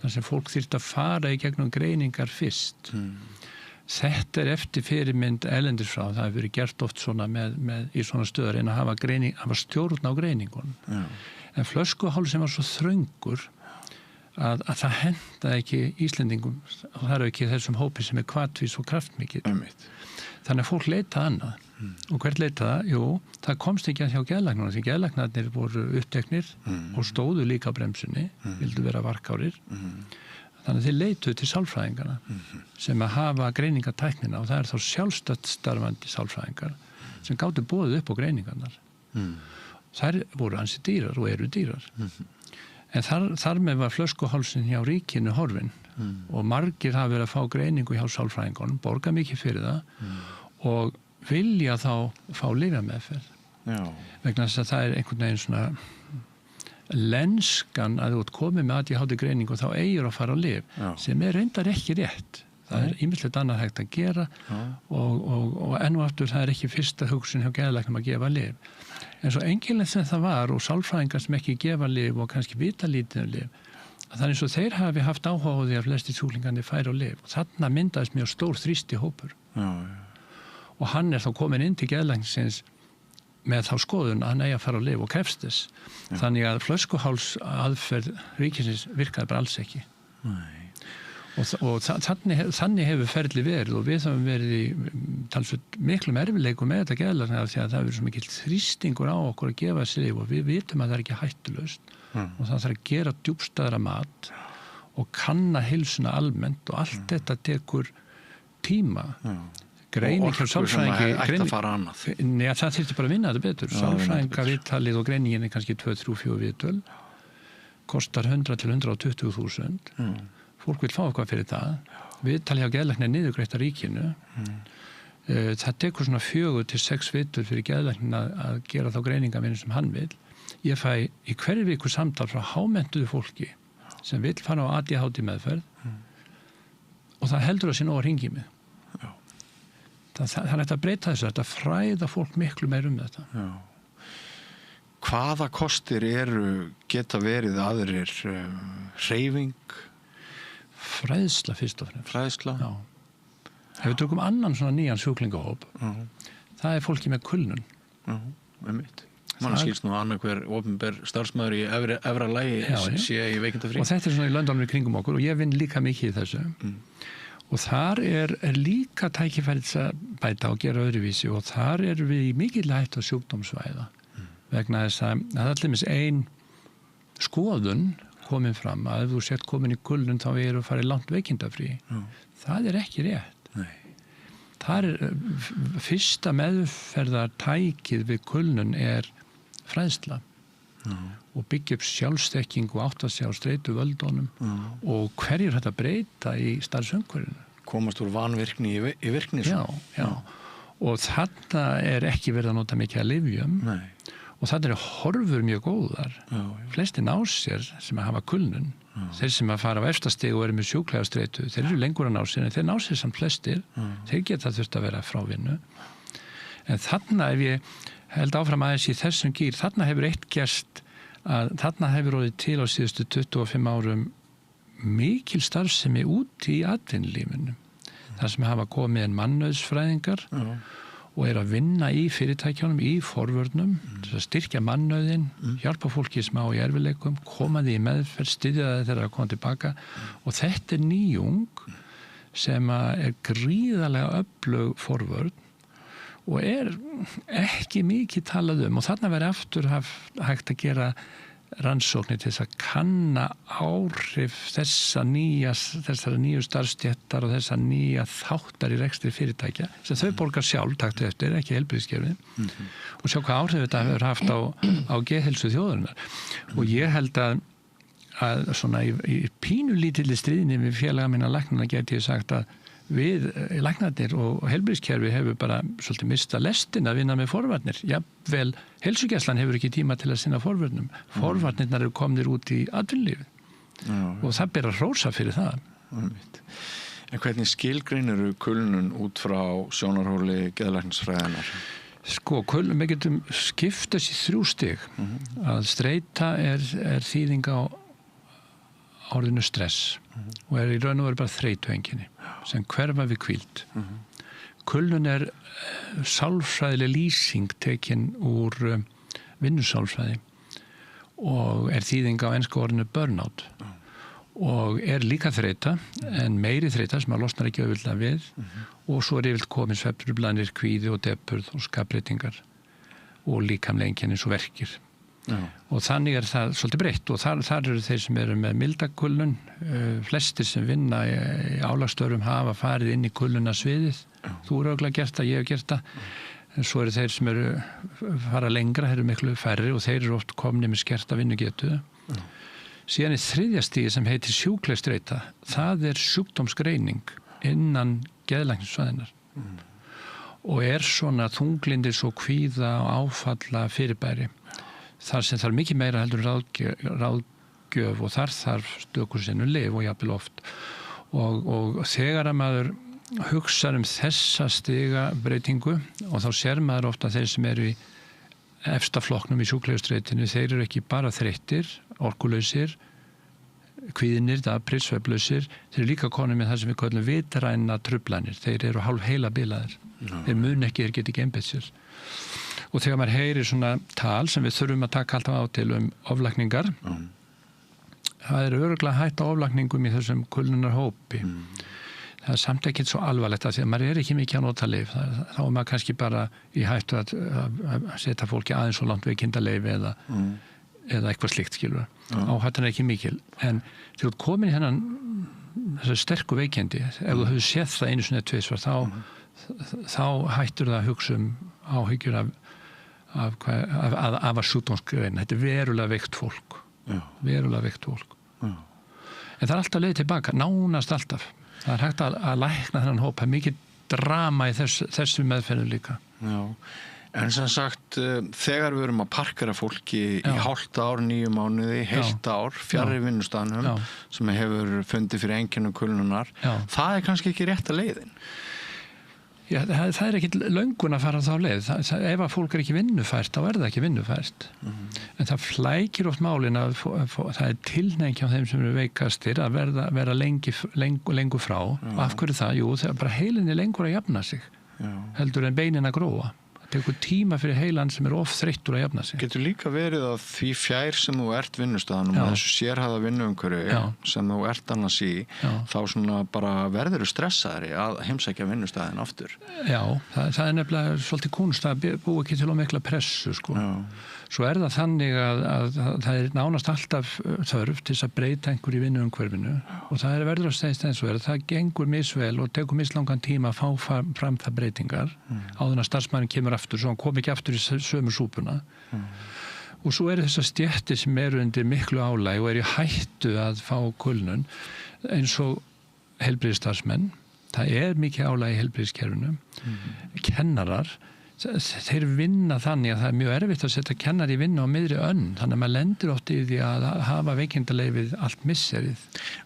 Þar sem fólk þyrfti að fara í gegnum greiningar fyrst. Þetta eftir fyrirmynd erlendis frá, það hefur verið gert oft svona í svona stöðar en að hafa stjórn á greiningun. En flöskuhálsin var svo þröngur að það hendaði ekki Íslendingum og það eru ekki þessum hópi sem hvatvís og kraftmikill. Þannig að fólk leitaði annað. Og hvert leitaði það? Jú, það komst ekki að hjá geðlæknarnir, því geðlæknarnir voru uppteknir og stóðu líka á bremsunni, vildu vera varkárir. Þannig að þeir leituðu til sálfræðingarna sem að hafa greiningatæknina og það er þá sjálfstætt starfandi sálfræðingar sem gátu boðið upp á greiningarnar. Þær voru ansi dýrar og eru dýrar. En þar með var flöskuhálsin hjá ríkinu horfin og margir hafa verið að fá greiningu hjá sálfræðingunum, borga mikið fyrir það og vilja þá fá lyfjameðferð. Vegna þess að það er einhvern veginn svona lenskan að þú ert komið með ADHD greiningu og þá eigir að fara á lyf sem reyndar ekki rétt. Það er ýmislegt annað hægt að gera og enn og aftur það er ekki fyrsta hugsun hjá geðlæknum að gefa lyf. En svo einkennilegt sem það var og sálfræðingar sem ekki gefa lyf og kannski vita lítið um lyf, að það er eins og þeir hafi haft áhuga á því að flestir sjúklingarnir færu á lyf og þarna myndaðist mjög stór þrýsti hópur. Og hann þá komin inn til geðlæknisins með þá skoðun að hann eigi að fara á lyf og krefst þess. Þannig að flöskuháls aðferð ríkisins virkaði bara alls ekki. Og þannig hefur ferli verið og við höfum verið í talsveit miklum erfiðleikum með þetta geðlækna því að það hefur svo mikill þrýstingur á okkur að gefa þessi lyf og við vitum að það er ekki hættulaust og það þarf að gera djúpstæðara mat og kanna heilsuna almennt og allt þetta tekur tíma. Greining hjá sálfræðingi ætti að fara annað. Nei, það þyrfti bara að vinna þetta betur. Sálfræðinga viðtalið og greiningin kannski 2, 3, 4 viðtöl kostar 100 til 120.000. Fólk vil fá eitthvað fyrir það. Viðtalið hjá geðlækni niðurgreitt af ríkinu. Það tekur svona 4 til 6 viðtöl fyrir geðlæknin að gera þá greiningavinnu sem hann vil. Ég fæ í hverju viku samtal frá hámenntuðu fólki sem vil fara á ADHD meðferð og það heldur að sé nóg að hringi mig. Það er að breyta þessu, þetta fræða fólk miklu meir um þetta. Hvaða kostir geta verið aðrir hreyfing? Fræðsla fyrst og fremst. Fræðsla? Já. Ef við tökum annan svona nýjan sjúklingahóp, það er fólki með kulnun. Einmitt. Man skilst nú annað hver opinber starfsmaður í efra lagi sé í veikindafrí. Og þetta er svona í löndunum í kringum okkur og ég vinn líka mikið í þessu. Og þar er líka tækifærið að bæta og gera öðruvísi og þar við í mikill hættu á sjúkdómsvæða vegna þess að allir ein skoðun komin fram að ef þú sett komin í kulnun þá að fara langt veikindafrí. Það er ekki rétt. Það fyrsta meðferðartækið við kulnun fræðsla og byggja upp sjálfstekking og átta sig á streitu völdunum og hverjir þetta breyta í starfsumhverfinu. Komast úr vanvirkni í virkni. Já. Og þarna ekki verið að nota mikið að lyfjum og þarna horfur mjög góðar. Flesti ná sér sem að hafa kulnun. Þeir sem að fara á efstastig og með sjúklega streitu, þeir eru lengur að ná sér en þeir ná sér samt flestir. Þeir geta þurft að vera frá vinnu. En þarna ef ég held áfram aðeins í þessum gír, þarna hefur eitt gerst að þarna hefur orðið til á síðustu 25 árum mikil starfsemi út í atvinnulífinu. Það sem hafa komið mannauðsfræðingar og að vinna í fyrirtækjunum, í forvörnum, til að styrkja mannauðinn, hjálpa fólki sem á í erfiðleikum, koma því í meðferð, styðja það þegar að koma tilbaka og þetta nýjung sem er gríðarlega öflug forvörn og ekki mikið talað og þarna verið aftur hægt að gera rannsóknir til þess að kanna áhrif þessara nýju starfstéttar og þessara nýja þáttar í rekstri fyrirtækja sem þau borgar sjálf taktu eftir, ekki heilbrigðiskerfið og sjá hvað áhrif þetta hefur haft á geðheilsu þjóðarinnar og ég held að svona í pínulítilli stríðinni við félaga minna læknana geti ég sagt að við læknarnir og heilbrigðiskerfi hefur bara svolítið mista lestin að vinna með forvarnir. Jafnvel heilsugæslan hefur ekki tíma til að sinna forvarnum. Forvarnirnar eru komnir út í atvinnulífið og það ber að hrósa fyrir það. En hvernig skilgreinirðu kulnun út frá sjónarhóli geðlæknisfræðinnar? Sko, við getum skiptast í 3 stig. Að streita er þýðing á orðinu stress og í raun og veru bara þreytueinkenni sem hverfa við hvíld. Kulnun er sálfræðileg lýsing tekin úr vinnusálfræði og er þýðing á ensku orðinu burnout og er líka þreyta en meiri þreyta sem að losnar ekki auðvitað við og svo yfirleitt komin svefntruflanir, kvíði og depurð og skapbreytingar og líkamlega einkenni eins og verkir. Og þannig er það svolítið breytt og þar eru þeir sem eru með milda kulnun, flestir sem vinna í álagsstörfum hafa farið inn í kulnuna sviðið, þú eru örugglega gert það, ég hef gert það, en svo eru þeir sem fara lengra, þeir eru miklu færri og þeir eru oft komni með skerta vinnugetu. Síðan þriðja stigi sem heitir sjúkleg streita, það er sjúkdómsgreining innan geðlæknisfræðinnar og svona þunglindis og kvíða og áfalla fyrirbæri. Þar sem þarf mikið meira heldur ráðgjöf og þarf stöku sinnum lyf og jafnvel oft. Og þegar að maður hugsar þessa stiga breytingu og þá sér maður ofta þeir sem eru í efsta flokknum í sjúklegustreitinu, þeir eru ekki bara þreyttir, orkulausir, kvíðnir, daprir, svefnlausir, þeir eru líka konur með það sem við kallum vitræna truflanir, þeir eru hálf heila bilaðir, þeir mun ekki, þeir geta ekki einbeitt sér. Og þegar maður heyrir svona tal sem við þurfum að taka alltaf á til oflækningar, það er örugglega hætt á oflækningum í þessum kulnunarhópi. Það samt ekki svo alvarlegt að því að maður ekki mikið að nota lyf. Þá maður kannski bara í hættu að setja fólki aðeins svo langt veikindaleyfi eða eitthvað slíkt, skilur. Áhættan ekki mikil. En þegar þú komin í þessu sterku veikindi, ef þú hefur séð það einu sinni tvisvar, þá hættur það að hugsa áhyggjur af að sjúkdómsgrein. Þetta verulega veikt fólk. Verulega veikt fólk. En það alltaf leið tilbaka, nánast alltaf. Það hægt að lækna þennan hóp. Það mikið drama í þessu meðferðu líka. Já. En sem sagt, þegar við erum að parkera fólki í hálft ár, 9 mánuði, heilt ár, fjarri vinnustaðnum sem hefur fundið fyrir einkennum kulnunar, það kannski ekki rétta leiðin. Já, það ekki löngun að fara þá leið. Ef að fólk ekki vinnufært, þá það ekki vinnufært. En það flækir oft málin að það tilhneiging hjá þeim sem eru veikastir að vera lengur frá. Og af hverju það? Jú, það bara heilinni lengur að jafna sig. Heldur en beinin að gróa. Það tekur tíma fyrir heilan sem of þreyttur að jafna sig. Getur líka verið að því fjær sem þú ert vinnustaðanum og þessu sérhæfða vinnuumhverfi sem þú ert annars í, þá svona bara verður stressaðri að heimsækja vinnustaðin aftur. Já, það nefnilega svolítið kúnst að búa ekki til mikla pressu, sko. Svo það þannig að það nánast alltaf þörf til að breyta einhverju í vinnuumhverfinu og það verður að segja eins og það gengur misvel og tekur mislangan tíma að fá fram það breytingar áður en að starfsmaðurinn kemur aftur, svo hann kom ekki aftur í sömu súpuna. Og svo þessar stéttir sem eru undir miklu álag og í hættu að fá kulnun eins og heilbrigðisstarfsmenn. Það mikið álag í heilbrigðiskerfinu. Kennarar, þeir vinna þannig að það mjög erfitt að setja kennari í vinnu á miðri önn, þannig að maður lendir oft í því að hafa veikindaleifið allt misserið.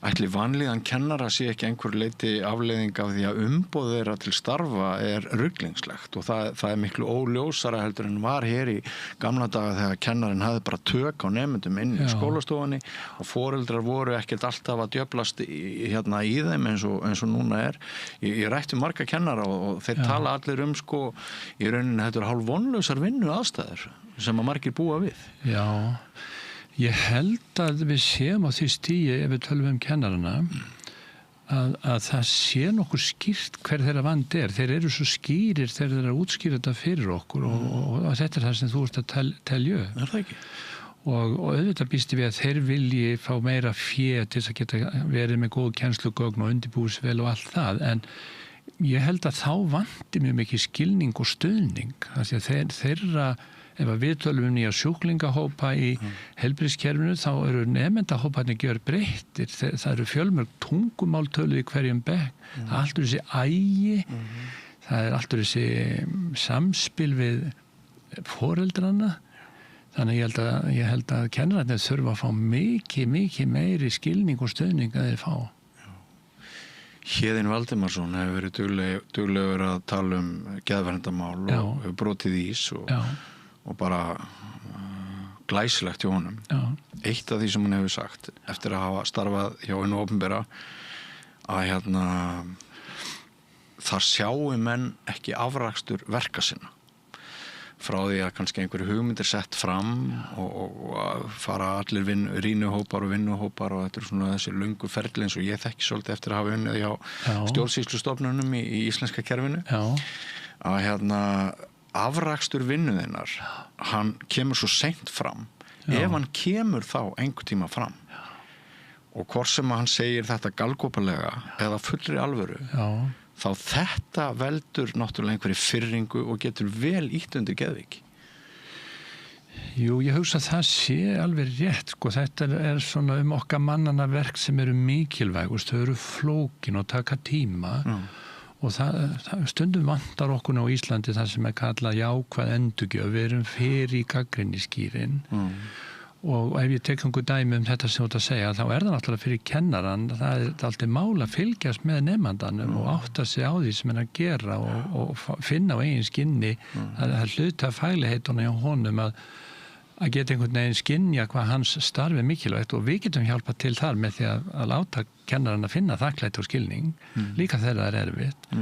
Ætli vanlíðan kennara sé ekki einhver leiti afleiðing af því að umboð þeirra til starfa ruglingslegt og það miklu óljósara heldur en var hér í gamla daga þegar kennarinn hafði bara tök á nemendum inn í skólastofunni og foreldrar voru ekkert alltaf að djöflast í þeim eins og núna Ég rætti marga kennara og þeir tala allir sko í rauninni þetta hálf vonlausar vinnu aðstæður sem að margir búa við. Já, ég held að við séum á því stigi ef við tölum kennarana að það sé nokkuð skýrt hver þeirra vand þeir eru svo skýrir þegar þeir eru útskýra þetta fyrir okkur og þetta það sem þú ert að telja upp. Það ekki? Og auðvitað býst við að þeir vilji fá meira fé til þess að geta verið með góð kennslugögn og undirbúsvel og allt það, en ég held að þá vanti mjög mikið skilning og stuðning. Þeirra, ef við tölum nýja sjúklingahópa í heilbrigðiskerfinu, þá eru nemendahóparnir gjörbreyttir. Það eru fjölmörg tungumáltölu í hverjum bekk. Það er alltaf þessi ægi, það er alltaf þessi samspil við foreldrana. Þannig ég held að kennararnir þurfa að fá mikið meiri skilning og stuðning að þeir fá. Héðinn Valdimarsson hefur verið duglegur að tala geðverndamál og hefur brotið ís og bara glæsilegt hjá honum. Eitt af því sem hann hefur sagt eftir að hafa starfað hjá hinu opinbera að þar sjáu menn ekki afrakstur verka sinna. Frá því að kannski einhverju hugmyndir sett fram og fara allir rýnuhópar og vinnuhópar og þetta svona þessi löngu ferli eins og ég þekki svolítið eftir að hafa unnið hjá stjórnsýslustofnunum í íslenska kerfinu að afrakstur vinnuðinnar hann kemur svo seint fram ef hann kemur þá einhver tíma fram og hvort sem hann segir þetta galgopalega eða fullri alvöru þá þetta veldur náttúrulega einhverju firringu og getur vel ítt undir geðveiki. Jú, ég hugsa að það sé alveg rétt, sko. Þetta svona okkar mannanna verk sem eru mikilvægust, þau eru flókin og taka tíma og það stundum vantar okkur á Íslandi það sem kallað jákvæð endurgjöf, við erum fyrir gagnrýnisskýrin og ef ég tek einhver dæmi þetta sem þú ert að segja, þá það náttúrulega fyrir kennaran, það alltaf mál að fylgjast með nemandanum og átta sig á því sem hann að gera og finna á eigin skinni að hluta fæligheitunum hjá honum að geta einhvern veginn skynja hvað hans starfi mikilvægt og við getum hjálpað til þar með því að láta kennaran að finna þakklæti og skilning líka þegar það erfitt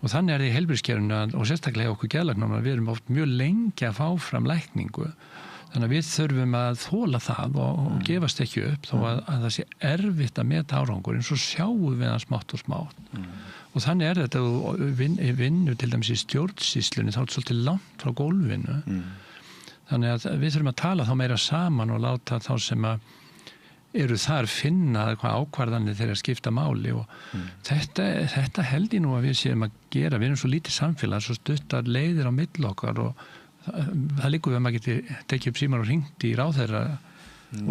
og þannig það í heilbrigðiskerfinu og sérstaklega okkur geðlæknum að við erum oft mjög lengi að fá fram lækningu. Þannig að við þurfum að þola það og gefast ekki upp þó að það sé erfitt að meta árangur eins og sjáum við hann smátt og smátt. Og þannig þetta vinnu til dæmis í stjórnsýslunni þá svolítið langt frá gólfinu. Þannig að við þurfum að tala þá meira saman og láta þá sem að eru þar finna hvað ákvarðanir þeirra skipta máli og þetta held ég nú að við séum að gera. Við erum svo lítið samfélag, svo stuttar leiðir á milli okkar og það líkur við að maður geti tekið upp síman og hringt í ráðherra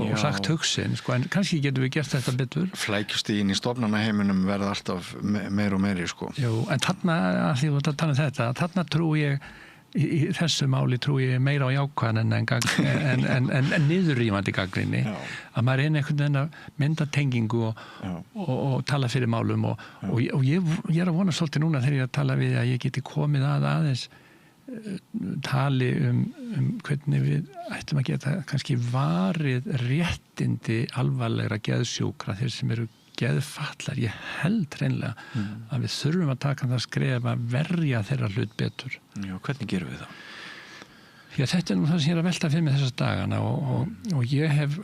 og sagt hugsin, sko, en kannski getum við gert þetta betur. Flækjustigin í stofnanaheiminum verða alltaf meir og meiri, sko. Jú, en þarna, að því að tala þetta, þarna trú ég, í þessu máli trú ég meira á jákvæðan en niðurrífandi gagnrýni, að maður einhvern veginn að mynda tengingu og tala fyrir málum og ég að vona svolítið núna þegar ég að tala við að ég geti komið aðeins tali hvernig við ættum að geta kannski varið réttindi alvarlegra geðsjúkra þeir sem eru geðfallar. Ég held hreinlega að við þurfum að taka það skref að verja þeirra hlut betur. Já, hvernig gerum við það? Já, þetta nú það sem ég að velta fyrir mig þessar dagana og ég hef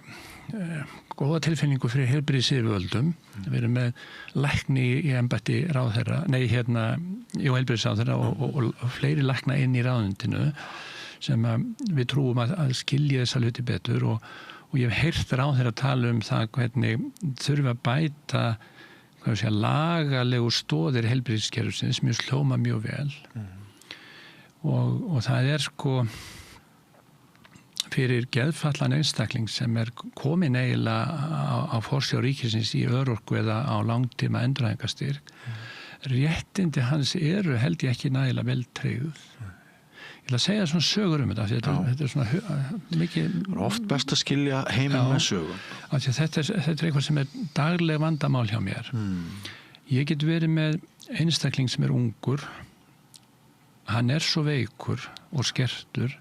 góða tilfinningu fyrir heilbrigðisyfirvöldum. Við erum með lækni í embætti ráðherra, heilbrigðisráðherra og fleiri lækna inn í ráðuneytinu sem við trúum að skilja þessa hluti betur og ég hef heyrt ráðherra tala það hvernig þurfa að bæta lagalegu stoðir heilbrigðiskerfisins sem hljóma mjög vel og það sko fyrir geðfallan einstakling sem komin eiginlega á forsjá ríkisins í örorku eða á langtíma endurhæfingarstyrk réttindi hans held ég ekki nægilega vel tryggð. Ég til að segja svona sögur þetta, þetta svona mikið... Oft best að skilja heiminn með sögum. Þetta er eitthvað sem er dagleg vandamál hjá mér. Ég get verið með einstakling sem er ungur, hann er svo veikur og skertur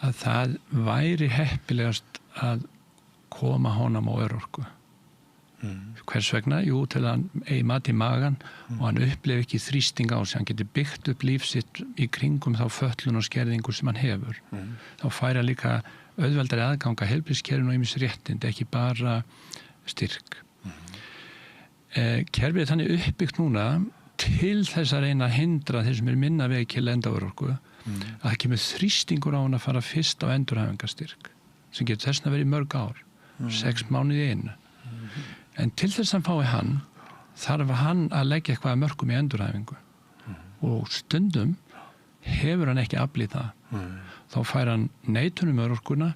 að það væri heppilegast að koma honum á örorku. Hvers vegna? Jú, til að hann eigi mat í magan og hann upplifi ekki þrýsting á sig, hann geti byggt upp líf sitt í kringum þá fötlun og skerðingu sem hann hefur. Þá fær hann líka auðveldari aðganga heilbrigðiskerfinu og ýmis réttindi, ekki bara styrk. Kerfið er þannig uppbyggt núna til þess að reyna að hindra þeir sem er minna veikir lenda á örorku, að það kemur þrýstingur á hann að fara fyrst á endurhæfingarstyrk, sem getur þess að vera í mörg ár, 6 mánuði í einu. En til þess að fái hann, þarf hann að leggja eitthvað að mörkum í endurhæfingu. Og stundum hefur hann ekki aflið það. Þá fær hann neitun örorkuna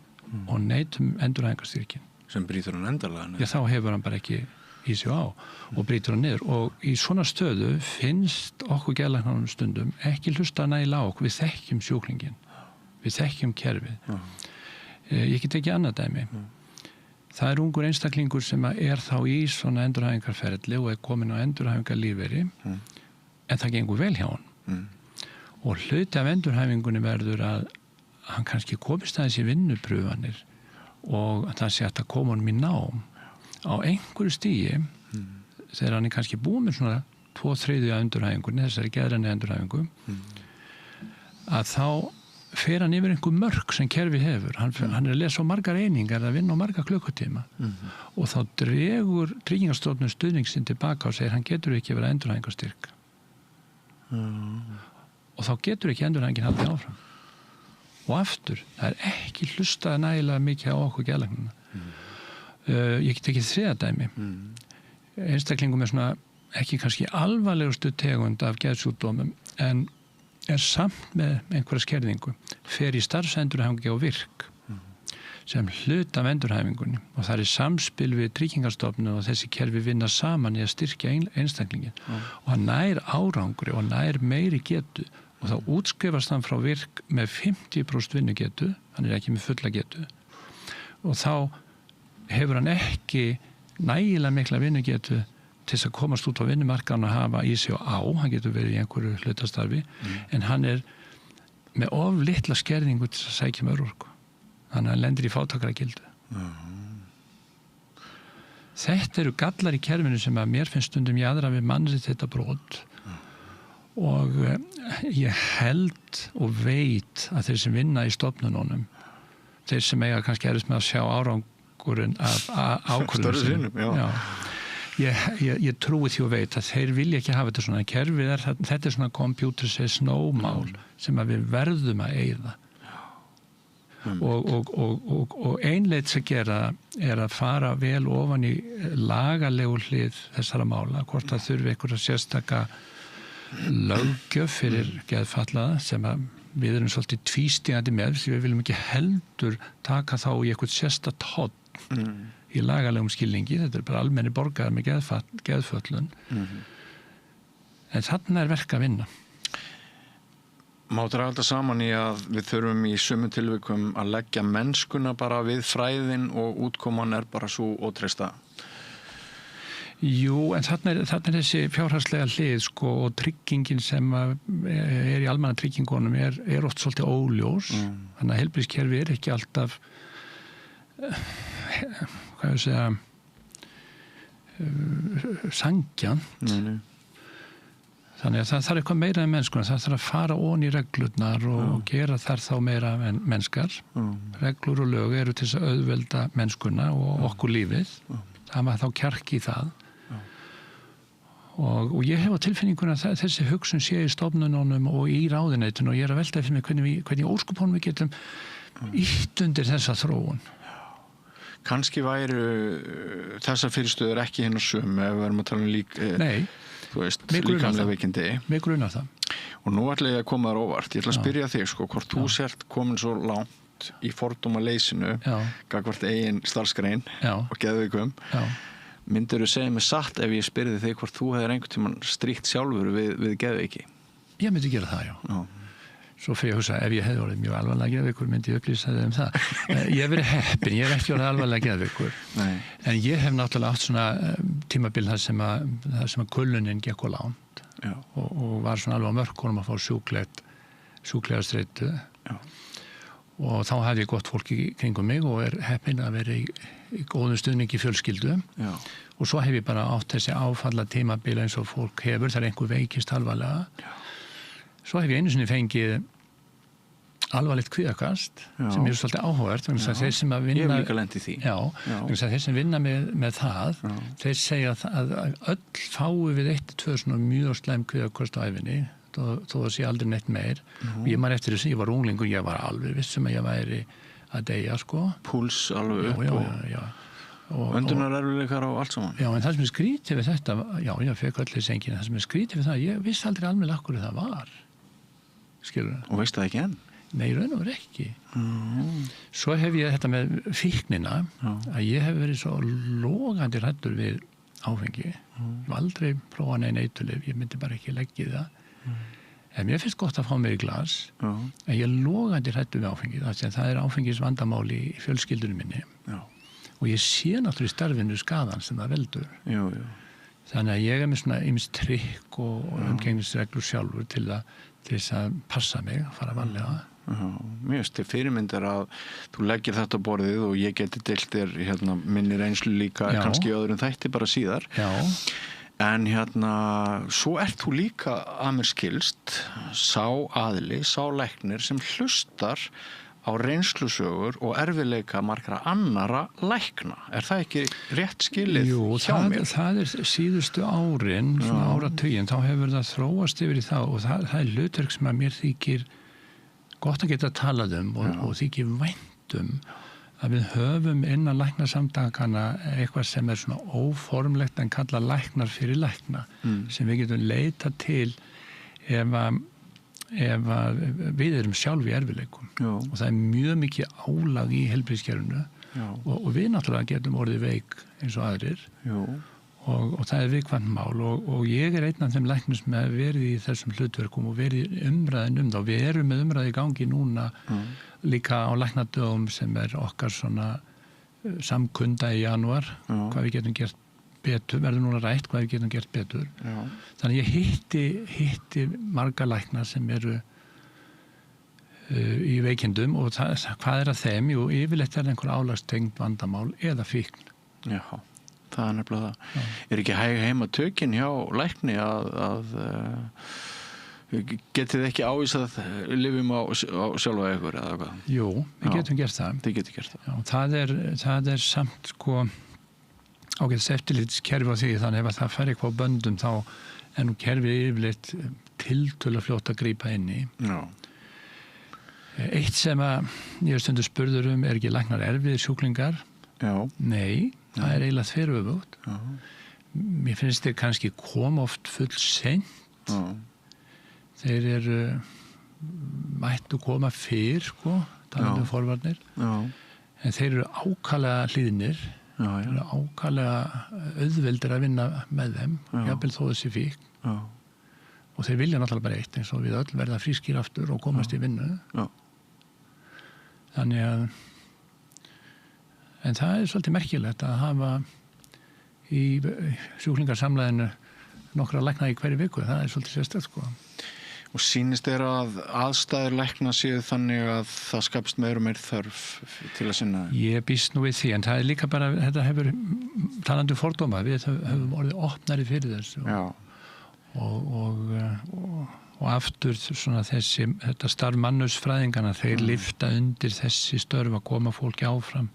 og neitun endurhæfingarstyrkin. Sem brýtur hann endarlega niður. Já, þá hefur hann bara ekki í sig á og brýtur hann niður. Og í svona stöðu finnst okkur geðlæknum stundum ekki hlusta nægilega á okkur. Við þekkjum sjúklingin. Við þekkjum kerfið. Ég get ekki annað dæmi. Það er ungur einstaklingur sem er þá í svona endurhæfingarferli og er komin á endurhæfingarlífeyri, en það gengur vel hjá hann. Og hluti af endurhæfingunni verður að hann kannski komist aðeins í vinnuprufanir og það sé að koma honum í nám. Á einhverju stigi, þegar hann er kannski búið með svona 2/3 af endurhæfingunni, þessari geðrænu endurhæfingu, að þá fer hann yfir einhver mörk sem kerfi hefur. Hann er að lesa á margar einingar, að vinna á margar klukkutíma. Og þá dregur Tryggingastofnun stuðningsinn tilbaka og segir hann getur ekki verið endurhæfingarstyrk. Og þá getur ekki endurhæfingin haldið áfram. Og aftur, það er ekki hlustað nægilega mikið á okkur geðlæknina. Ég get ekki þriðja dæmi. Einstaklingum er svona ekki kannski alvarlegustu tegund af geðsjúkdómum, en er samt með einhverja skerðingu, fer í starfsendurhæfingu á virk sem hlut af endurhæfingunni og það er samspil við Tryggingastofnun og þessi kerfi vinna saman í að styrkja einstaklingin og hann nær árangri og nær meiri getu og þá útskrifast hann frá virk með 50% vinnugetu, hann er ekki með fulla getu og þá hefur hann ekki nægilega mikla vinnugetu til þess að komast út á vinnumarkaðan og hafa í sig og á, hann getur verið í einhverju hlutastarfi, en hann er með of litla skerðingu til að sækja með örorku. Þannig að hann lendir í fátækragildi. Þetta eru gallar í kerfinu sem að mér finnst stundum jaðra við mannréttindabrot og ég held og veit að þeir sem vinna í stofnununum, þeir sem eiga kannski erist með að sjá árangurinn af ákvörðunum sínum. Ég trúi því og veit að þeir vilja ekki hafa þetta svona kerfið þetta er svona computer says no mál sem að við verðum að eyða og einleitt sem gera er að fara vel ofan í lagalegu hlið þessara mála, hvort það þurfi einhverja sérstaka löggjöf fyrir geðfallaða sem að við erum svolítið tvístígandi með því við viljum ekki heldur taka þá í eitthvað sérstakt horn í lagalegum skilningi, þetta er bara almenni borgarar með geðföllun en þarna er verk að vinna. Má draga þetta saman í að við þurfum í sumum tilvikum að leggja mennskuna bara við fræðin og útkoman er bara svo ótreysta? Jú, en þarna er þessi fjárhagslega hlið sko, og tryggingin sem er í almanna tryggingunum er oft svolítið óljós þannig að heilbrigðiskerfi er ekki alltaf hvað ég segja sanngjarnt þannig að það þarf eitthvað meira en mennskuna, það þarf að fara ón í reglurnar og gera þar þá meira en mennskar reglur og lög eru til þess að auðvelda mennskuna og okkur lífið það maður þá kjarki í það og ég hef á tilfinninguna að þessi hugsun sé í stofnununum og í ráðuneytinu og ég er að velta fyrir mig hvernig óskupunum við getum ítt undir þessa þróun. Kannski væru þessar fyrirstöður ekki hinn og sömu ef við erum að tala um líkamlega veikindi. Mig grunar það. Og nú ætla ég að koma þar óvart. Ég ætla að spyrja þig hvort þú sért komin svo langt í fordóma leysinu gagnvart eigin starfsgrein og geðveikum. Myndirðu segja mig satt ef ég spyrði þig hvort þú hefur einhvern tímann stríkt sjálfur við geðveiki? Ég myndi gera það, já. Svo fyrir ég að hugsa, ef ég hefði orðið mjög alvarlega geðveikur myndi ég upplýsa þau það. Ég hef verið heppinn, ég hef ekki orðið alvarlega geðveikur. Nei. En ég hef náttúrulega átt svona tímabil þar sem að kulnunin gekk á langt og var svona alveg á mörkunum að fá sjúklega streitu. Já. Og þá hafði ég gott fólk í kringum mig og heppinn að vera í góðum stuðningi fjölskyldu. Já. Og svo hef ég bara átt þessi áfalla tímabil eins og fólk hefur þegar einhver veikist alvarlega. Já. Svo hef ég einu sinni fengið alvarlegt kvíðakast sem er svolítið áhugavert þannig að þeir sem að vinna ég hef líka lent í því þannig að þeir sem vinna með það þeir segja að öll fái við 1-2 svona mjög slæm kvíðakast á ævinni þó það sé aldrei neitt meir og ég man eftir þessu, ég var unglingur, ég var alveg vissum að ég væri að deyja sko púls alveg upp og öndunarerfileikar og allt saman já en það sem er skrítið við þetta ég fekk öll í sengina, það sem er skrítið við það ég vissi aldrei alveg hverju það var skilur og veist það ekki enn? Nei, raun og verið ekki. Svo hef ég þetta með fíknina að ég hef verið svo logandi hræddur við áfengi. Ég hef aldrei prófað neina eiturlyf, ég myndi bara ekki leggja í það. En mér finnst gott að fá mér í glas en ég er logandi hræddur við áfengi. Það er áfengisvandamál í fjölskyldunum minni. Og ég sé náttúrulega í starfinu skaðan sem það veldur. Jú. Þannig að ég er með svona ýmis trikk og umgengnisreglur sjálfur til þess að passa mig, að fara varlega. Mér finnst þér fyrirmyndar að þú leggir þetta á borðið og ég geti deilt þér minni reynslu líka kannski öðrum þætti bara síðar en svo ert þú líka að mér skilst sá læknir sem hlustar á reynslusögur og erfiðleika margra annara lækna. Er það ekki rétt skilið hjá mér? Jú, það er síðustu árin, svona áratugin, þá hefur það þróast yfir í það og það er hlutverk sem að mér þykir gott að geta talað og þykir væntum að við höfum innan læknasamtakana eitthvað sem er svona óformlegt en kalla læknar fyrir lækna sem við getum leita til ef að við erum sjálf í erfiðleikum og það er mjög mikið álag í heilbrigðiskerfinu og við náttúrulega getum orðið veik eins og aðrir og það er viðkvæmt mál og ég er einn af þeim læknum sem hefur verið í þessum hlutverkum og verið umræðin það og við erum með umræði í gangi núna líka á læknadögum sem er okkar svona samkunda í janúar hvað við getum gert betur, verður núna rætt hvað við getum gert betur þannig ég hitti marga lækna sem eru í veikindum og hvað er að þeim? Jú, yfirleitt er einhver álagstengd vandamál eða fíkn það er nefnilega það. Er ekki heima tökin hjá lækni að getið ekki ávísað lyfjum á sjálfa ykkur eða hvað? Jú, við getum gert það. Þið getum gert það. Já, það er samt sko ágætis eftirlitskerfi á því þannig ef það fer eitthvað á böndum þá er nú kerfið yfirleitt tiltölulega fljótt að grípa inn í. Já. Eitt sem að ég stundu spurður er ekki læknar erfiðir sjúklingar? Já. Nei. Það er eiginlega þveröfugt. Mér finnst þeir kannski koma oft full seint. Þeir eru mættu koma fyrr, sko, talandi forvarnir. En þeir eru ákaflega hlýðnir. Þeir eru ákaflega auðveldir að vinna með þeim. Jafnvel þó þessi fíkn. Og þeir vilja náttúrulega bara eitt eins og við öll verða frískir aftur og komast í vinnu. Þannig að en það er svolítið merkilegt að hafa í sjúklingarsamlæðinu nokkra lækna í hverju viku, það er svolítið sérstætt sko. Og sýnist þér að aðstæður lækna séu þannig að það skapst meir og meir þörf til að sinna? Ég býst nú við því, en það er líka bara, þetta hefur talandi fordóma, við höfum orðið opnari fyrir þessu og aftur svona þetta starf mannauðsfræðingana, þeir lyfta undir þessi störf að koma fólki áfram.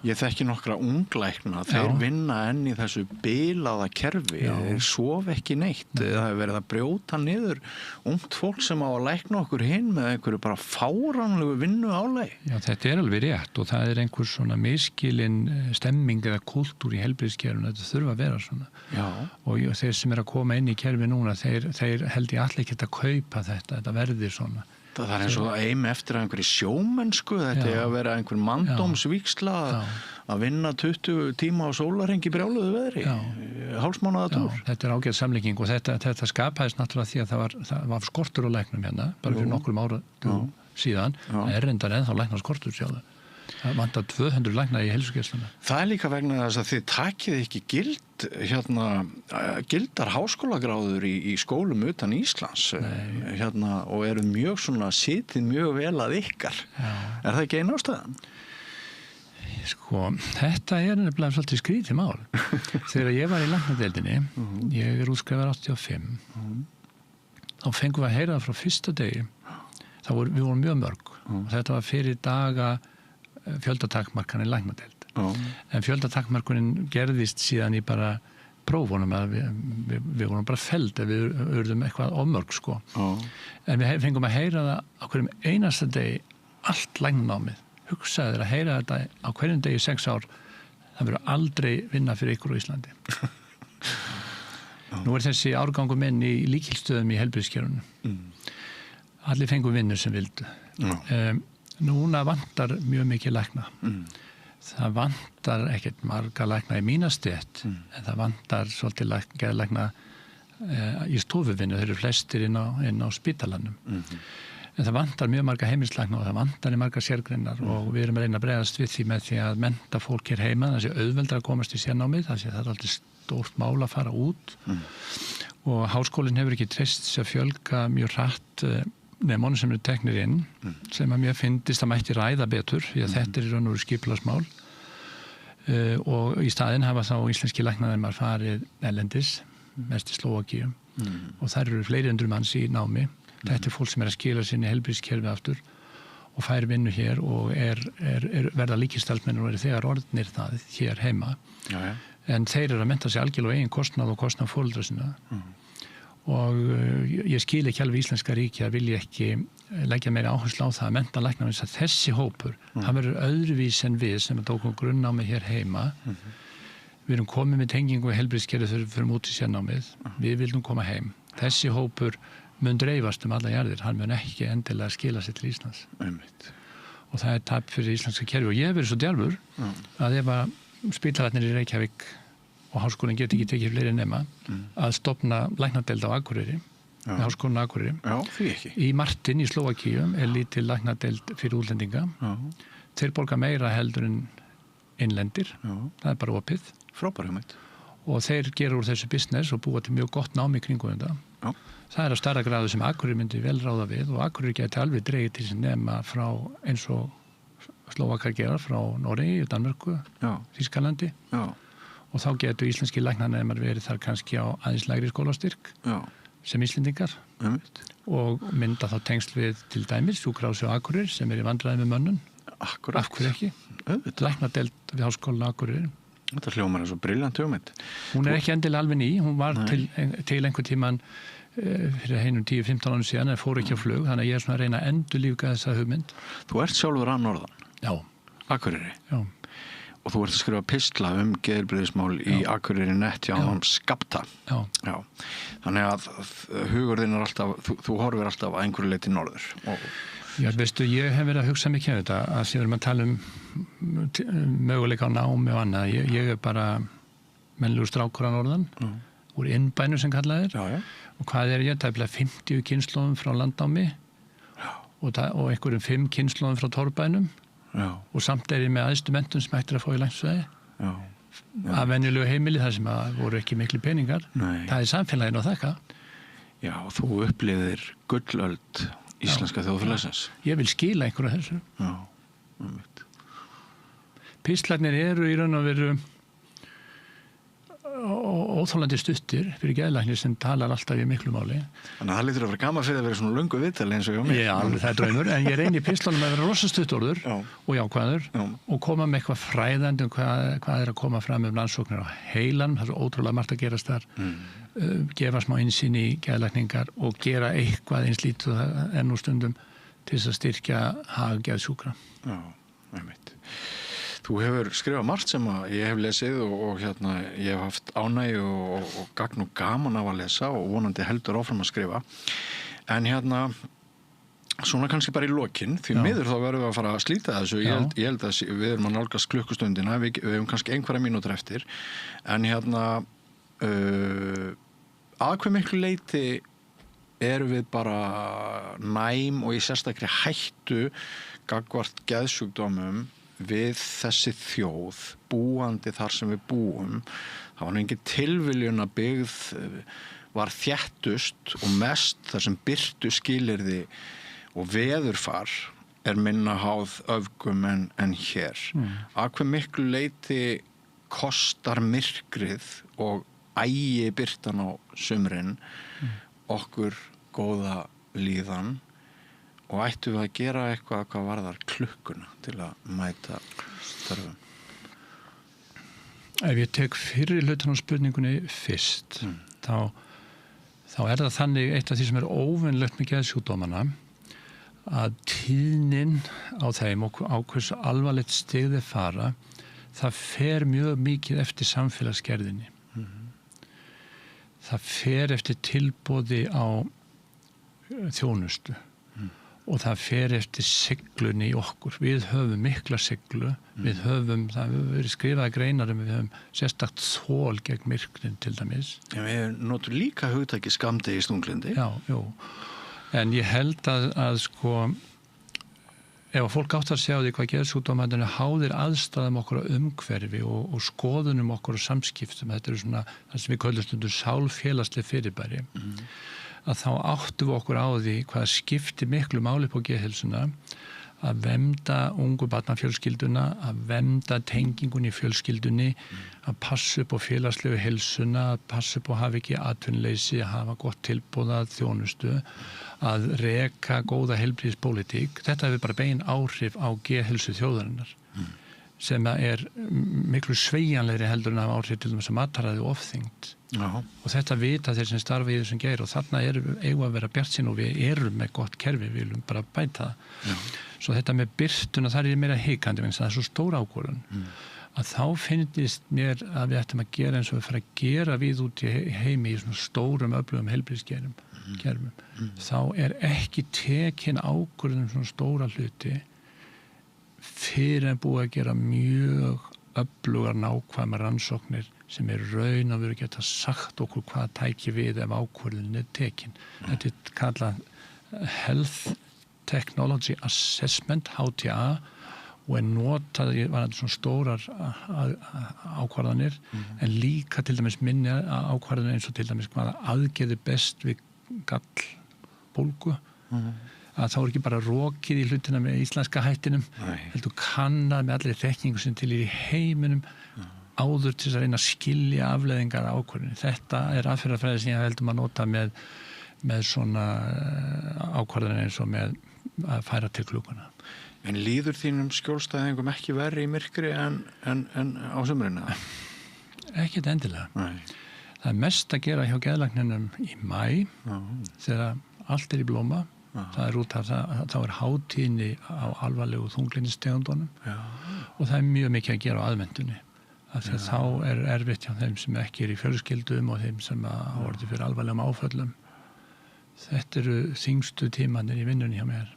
Ég þekki nokkra unglækna, þeir vinna enn í þessu bilaða kerfi, þeir sofa ekki neitt, það hefur verið að brjóta niður ungt fólk sem á að lækna okkur hinn með einhverju bara fáránlegu vinnu álagi. Já, þetta er alveg rétt og það er einhver svona miskilin stemming eða kultúr í heilbrigðiskerfinu, þetta þurfa að vera svona. Já. Og þeir sem er að koma inn í kerfi núna, þeir held ég allir ekki að kaupa þetta verði svona. Það eins og eim eftir einhverju sjómennsku, þetta er að vera einhver manndómsvíksla að vinna 20 tíma á sólarhring í brjáluðu veðri, hálfsmánaða túr. Já, þetta ágæð samlíking og þetta skapaðist náttúrulega því að það var skortur á læknum hérna, bara fyrir nokkrum árum síðan, það reyndar ennþá læknaskortur sjáðu. Það vantar 200 lækna í heilsugæsluna. Það líka vegna þess að þið takið ekki gildar háskólagráður í skólum utan Íslands og eru mjög svona sitið mjög vel að ykkar. Já. Er það ekki einn ástæðan? Sko, þetta nefnilega svolítið skrítið mál. Þegar ég var í læknadeildinni, ég útskrifaður 85, þá fengum við að heyra það frá fyrsta degi. Við vorum mjög mörg og þetta var fyrir daga fjöldatakmarkan í læknadeild. En fjöldatakmarkunin gerðist síðan í bara prófunum að við vorum bara felld ef við urðum eitthvað ofmörg sko. En við fengum að heyra það á hverjum einasta degi allt læknanámið. Hugsaðu þér að heyra þetta á hverjum degi 6 ár, það verður aldrei vinna fyrir ykkur á Íslandi. Nú þessi árgangur minn í lykilstöðum í heilbrigðiskerfinu. Allir fengu vinnu sem vildu. Núna vantar mjög mikið lækna. Það vantar ekkert marga lækna í mína stétt, en það vantar svolítið geðlækna í stofuvinnu, þeir eru flestir inn á spítalanum. En það vantar mjög marga heimilislækna og það vantar í marga sérgreinar og við erum að reyna að bregðast við því með því að mennta fólk heima, það sé auðveldara að komast í sérnámið, það er alltaf stórt mál að fara út og háskólinn hefur ekki treyst sér að fjölga mjög hratt nemann sem eru teknir inn sem að mér finnst að mætti ræða betur því að þetta í raun og veru skipulagsmál og í staðinn hafa þá íslenski læknanemar farið erlendis, mest í Slóvakíu og þar eru fleiri hundruð manns í námi. Þetta er fólk sem að skila sinni heilbrigðiskerfi aftur og fær vinnu hér og verða líkistalsmenn og eru þegar orðnir það hér heima. En þeir eru að mennta sig algjörlega á eigin kostnað og kostnað foreldra sinna. Og ég skil ekki alveg íslenska ríki að vilja ekki leggja meira áherslu á það að mennta lækna þess að þessi hópur, hann verður öðruvís en við sem tókum grunnnámið hér heima. Við erum komið með tengingu og heilbrigðiskerfi þegar við förum út í sérnámið. Við viljum koma heim. Þessi hópur mun dreifast alla jarðir, hann mun ekki endilega skila sér til Íslands. Og það er tap fyrir íslenska kerfi og ég hef verið svo djarfur að ef að spítalarnir í Reykjavík og háskólinn geti ekki tekið fleiri nema að stofna læknadeild á Akureyri með háskólinn á Akureyri. Já, því ekki. Í Martin í Slóvakíu lítil læknadeild fyrir útlendinga. Þeir borga meira heldur en innlendir. Það bara opið. Frábær hugmynd. Og þeir gera úr þessu business og búa til mjög gott nám í kringum þetta. Það er á stærra gráðu sem Akureyri myndi vel ráða við og Akureyri geti alveg dregið til sem nema frá eins og Slóvakar gera frá Noregi, Danmörku, Þýskalandi. Og þá getur íslenski læknanemar verið þar kannski á aðeins lægri skólastyrk sem íslendingar og mynda þá tengsl við til dæmis sjúkrahúsið á Akureyri sem í vandræði með mönnun. Af hverju ekki? Læknadeild við háskólann á Akureyri. Þetta hljómar svo brilljant hugmynd. Hún ekki endilega alveg ný, hún var til einhver tíman fyrir heinum 10-15 árum síðan en fór ekki á flug, þannig að ég svona að reyna að endurlífga þessa hugmynd. Þú ert sjálfur að norðan? Já. Akureyri? Já. Og þú ert að skrifa pistla geðheilbrigðismál í Akureyri net hjá Skapta. Já. Þannig að hugurðin alltaf, þú horfir alltaf að einhverju leyti norður. Já, veistu, ég hef verið að hugsa mikið þetta að því við erum að tala möguleika á námi og annað. Ég bara mennilegur strákur á norðan, úr innbænu sem kallað er. Og hvað ég? Það er 50 kynslóðum frá landnámi og einhverjum 5 kynslóðum frá torfbænum. Og samt ég með æðstu menntun sem hættir að fá í læknisfræði af venjulegu heimili þar sem voru ekki miklu peningar. Það er samfélaginu að þakka. Já, þú upplifðir gullöld íslenska þjóðfélagsins. Ég vil skila einhverju þessu. Pistlarnir eru í raun og veru óþolandi stuttir fyrir geðlæknir sem talar alltaf í miklu máli. Þannig að það lítur að vera gaman fyrir að vera svona löngu viðtali eins og hjá mig. Já, það er draumur, en ég reyni í pistlunum að vera rosa stuttorður og jákvæður og koma með eitthvað fræðandi hvað er að koma fram rannsóknir á heilanum, það er ótrúlega margt að gerast þar, gefa smá innsýn í geðlækningar og gera eitthvað eins lítið enn úr stundum til þess að styrkja hag geðsjúkra. Já, einmitt. Þú hefur skrifað margt sem ég hef lesið og ég hef haft ánægju og gagn og gaman af að lesa og vonandi heldur áfram að skrifa. En svona kannski bara í lokin, því miður þá verðum við að fara að slíta þessu, ég held að við erum að nálgast klukkustundina, við hefum kannski einhverja mínútur eftir, en að hve miklu leyti erum við bara næm og í sérstakri hættu gagnvart geðsjúkdómum við þessi þjóð, búandi þar sem við búum. Það var engin tilviljun að byggð var þéttust og mest þar sem birtu skilyrði og veðurfar minna háð öfgum en hér. Að hve miklu leyti kostar myrkrið og ægi birtan á sumrin okkur góða líðan og ættum við að gera eitthvað hvað varðar klukkuna til að mæta störfum. Ef ég tek fyrri hlutan á spurningunni fyrst, þá það þannig eitt af því sem óvenjulegt með geðsjúkdómana að tíðnin á þeim og á hversu alvarlegt stig þeir fara, það fer mjög mikið eftir samfélagsgerðinni. Það fer eftir tilboði á þjónustu og það fer eftir siglunni í okkur. Við höfum mikla siglu, það hefur verið skrifaði greinar við höfum sérstakt þol gegn myrkrin til dæmis. En við notum líka hugtaki skammdegi stunglyndi. Já, en ég held að sko, ef fólk áttar að sjá því hvað geðsjúkdómar háðir aðstæðum okkur á umhverfi og skoðunum okkur á samskiptum, þetta svona það sem við köllum stundum sálfélagsleg fyrirbæri, að þá áttum við okkur á því hvað skiptir miklu máli på geðheilsuna, að vernda ungu barnafjölskylduna, að vernda tengingun í fjölskyldunni, að passa upp á félagslegu heilsuna, að passa upp á að hafa ekki atvinnuleysi, að hafa gott tilboð að þjónustu, að reka góða heilbrigðispólitík. Þetta hefur bara bein áhrif á geðheilsu þjóðarinnar, sem miklu sveigjanlegri heldur en af áhrif til þess að mataræði og ofþyngd. Og þetta vita þeir sem starfa í þessum geir og þarna eigum að vera bjartsýn og við erum með gott kerfi, við viljum bara bæta það. Svo þetta með birtuna, það meira hikandi, það svo stór ákvörðun að þá finnist mér að við ættum að gera eins og við fara að gera við út í heimi í svona stórum öflugum heilbrigðiskerfum. Þá ekki tekin ákvörðun svona stóra hluti fyrir en búið að gera mjög öflugar nákvæmar rannsóknir sem raun að vera geta sagt okkur hvað tæki við ef ákvörðunin tekin. Þetta kallað Health Technology Assessment, HTA, og notað, var þetta svona stórar ákvarðanir, en líka til dæmis minni ákvarðanir eins og til dæmis hvaða aðgerði best við gallbólgu, að þá ekki bara rokið í hlutina með íslenska hættinum, heldur kannað með allir þekkingu sem til í heiminum áður til að reyna að skilja afleiðingar ákvörðunni. Þetta aðferðafræði sem ég heldum að nota með svona ákvarðanir eins og með að færa til klukkuna. En líður þínum skjólstæðingum ekki verri í myrkri en á sumrinu? Ekkert endilega. Það mest að gera hjá geðlækninum í maí, þegar allt í blóma. Það út af það, þá hátíðni á alvarlegu þunglyndistegundunum og það mjög mikið að gera á aðvendunni. Þá erfitt hjá þeim sem ekki í fjölskyldum og þeim sem orði fyrir alvarlegum áföllum. Þetta þyngstu tímanir í vinnunni hjá mér.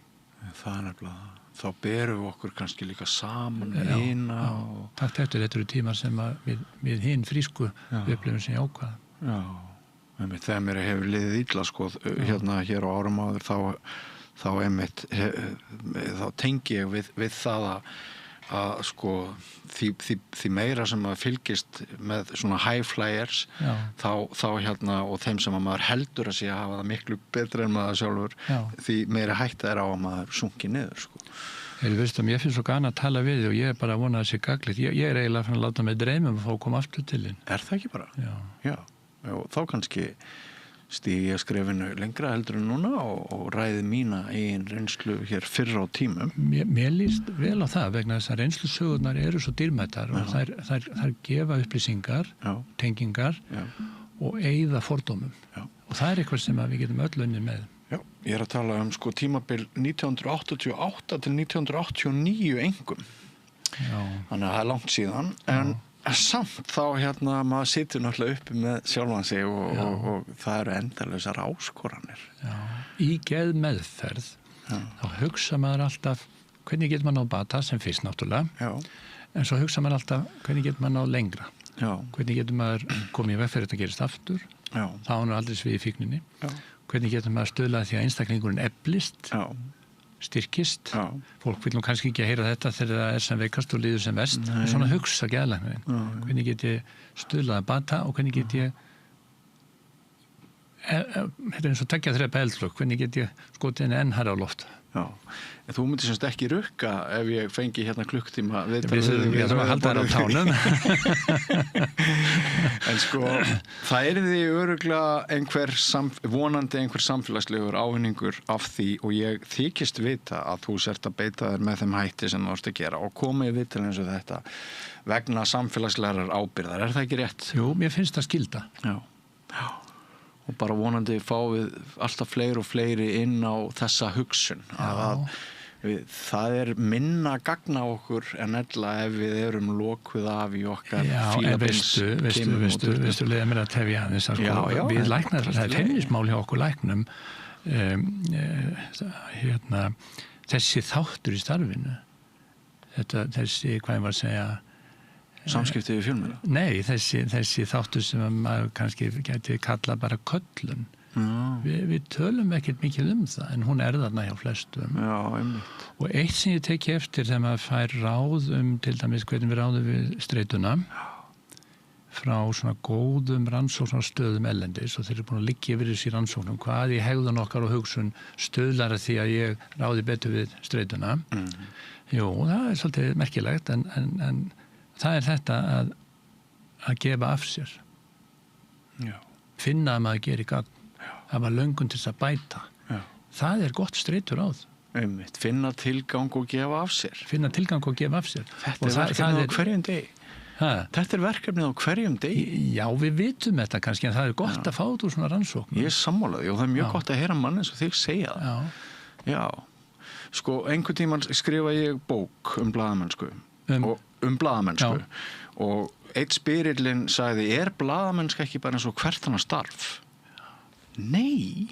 Það nefnilega. Þá berum við okkur kannski líka saman með hina. Takt eftir, þetta tímar sem við hinn frísku upplifum sem jákvæða. Já. Þegar mér hefur liðið illa sko, hér á árum áður þá einmitt þá tengi ég við það að sko því meira sem maður fylgist með svona high flyers þá og þeim sem maður heldur að sé að hafa það miklu betra en maður sjálfur, því meira hætta á að maður sunki niður sko. Mér finnst svo gana að tala við þig og ég bara vona að það sé gagnlegt. Ég eiginlega fann að láta mig dreymum að fá að koma aftur til þín. Það ekki bara? Já. Og þá kannski stíg ég skrefinu lengra heldur en núna og ræði mína eigin reynslu hér fyrr á tímum. Mér líst vel á það vegna þess að reynslusögurnar svo dýrmætar og þær gefa upplýsingar, tengingar og eyða fordómum. Og það eitthvað sem við getum öll unnið með. Já, ég að tala sko tímabil 1988 til 1989 engum. Þannig að það langt síðan, en samt þá maður situr náttúrulega uppi með sjálfan sig og það endalausar áskoranir. Í geðmeðferð þá hugsa maður alltaf hvernig getur maður náð bata sem fyrst náttúrulega, en svo hugsa maður alltaf hvernig getur maður náð lengra. Hvernig getur maður komið í veg fyrir þetta gerist aftur, þá hann aldrei svið í fíkninni. Hvernig getur maður stuðlað því að einstaklingurinn eflist, styrkist. Fólk vil nú kannski ekki að heyra þetta þegar það sem veikast og líður sem verst. Svona hugsa geðlæknirinn. Hvernig get ég stuðlað að bata og hvernig get ég þetta eins og tekja þrepa eldflögg, hvernig get ég skotið henni enn hærra á loft. En þú myndir semst ekki rukka ef ég fengi hérna klukktíma við þurfum að halda þér á tánum. En sko, það yrði örugglega vonandi einhver samfélagslegur ávinningur af því og ég þykist vita að þú sért að beita þér með þeim hætti sem þú ert að gera og komið við til eins og þetta vegna samfélagslegar ábyrgðar. Það ekki rétt? Jú, mér finnst það skylda. Já. Og bara vonandi fáið alltaf fleiri og fleiri inn á þessa hugsun það minna gagna okkur en ella ef við erum lokuð af í okkar fílabins veistu leiða mér að tefja aðeins við læknar, það feimnismál hjá okkur læknum þessi þáttur í starfinu þessi, hvað ég var að segja samskipti við fjölmiðla? Nei, þessi þáttur sem maður kannski gæti kalla bara köllun. Við tölum ekkert mikið það, en hún þarna hjá flestum. Einmitt. Og eitt sem ég teki eftir þegar maður fær ráð til dæmis hvernig við ráðum við streituna frá svona góðum rannsóknarstöðum ellendis og þeir eru búin að liggja yfir þessi rannsóknum hvað í hegðun okkar og hugsun stuðlar að því að ég ráði betur við streituna. Jú, það svolítið merkilegt en það þetta að gefa af sér. Finna að maður gerir gagn. Hafa löngun til þess að bæta. Það gott streiturráð. Einmitt. Finna tilgang og gefa af sér. Þetta verkefnið á hverjum degi. Þetta verkefnið á hverjum degi. Já, við vitum þetta kannski, en það gott að fá út úr svona rannsókn. Ég sammála því og það mjög gott að heyra mann eins og þig segja það. Já. Sko, einhvern tímann skrifa ég bók blaðamennsku. Blaðamennsku og eitt spyrillinn sagði blaðamennska ekki bara eins og hvert annað starf? Nei.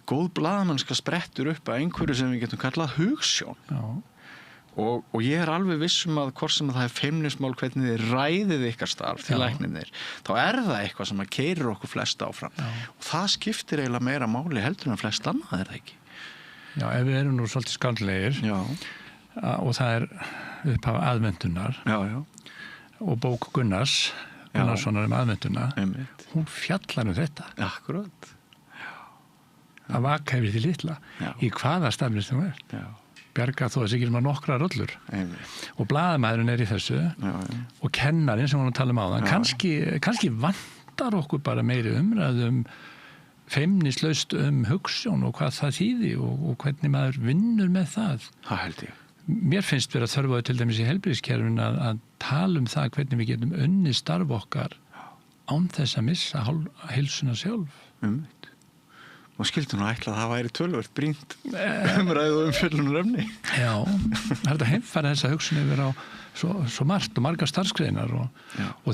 Góð blaðamennska sprettur upp að einhverju sem við getum kallað hugsjón. Og ég alveg viss að hvort sem það feimnismál hvernig þið ræðið ykkar starf til læknirnir, þá það eitthvað sem að keyrir okkur flest áfram. Og það skiptir eiginlega meira máli heldur en flest annað það ekki? Já, ef við erum nú svolítið skaldlegir og það upphaf aðventunar og bók Gunnars Gunnarssonar aðventuna hún fjallar þetta akkurat að vaka yfir því litla í hvaða stafnir þú bjarga þó að það ekki nokkra rollur og blaðamaðurinn í þessu og kennarinn sem hún tala áðan kannski vantar okkur bara meiri umræðum feimnislaust hugsjón og hvað það þýði og hvernig maður vinnur með það held ég. Mér finnst vera þörf á til dæmis í heilbrigðiskerfinu að tala það hvernig við getum unnið starf okkar án þess að missa heilsuna sjálf. Og skildu nú ætla að það væri töluvert brýnt umræðu og umfjöllunarefni. Já, það að heimfæra þessa hugsun yfir á svo margt og margar starfsgreinar og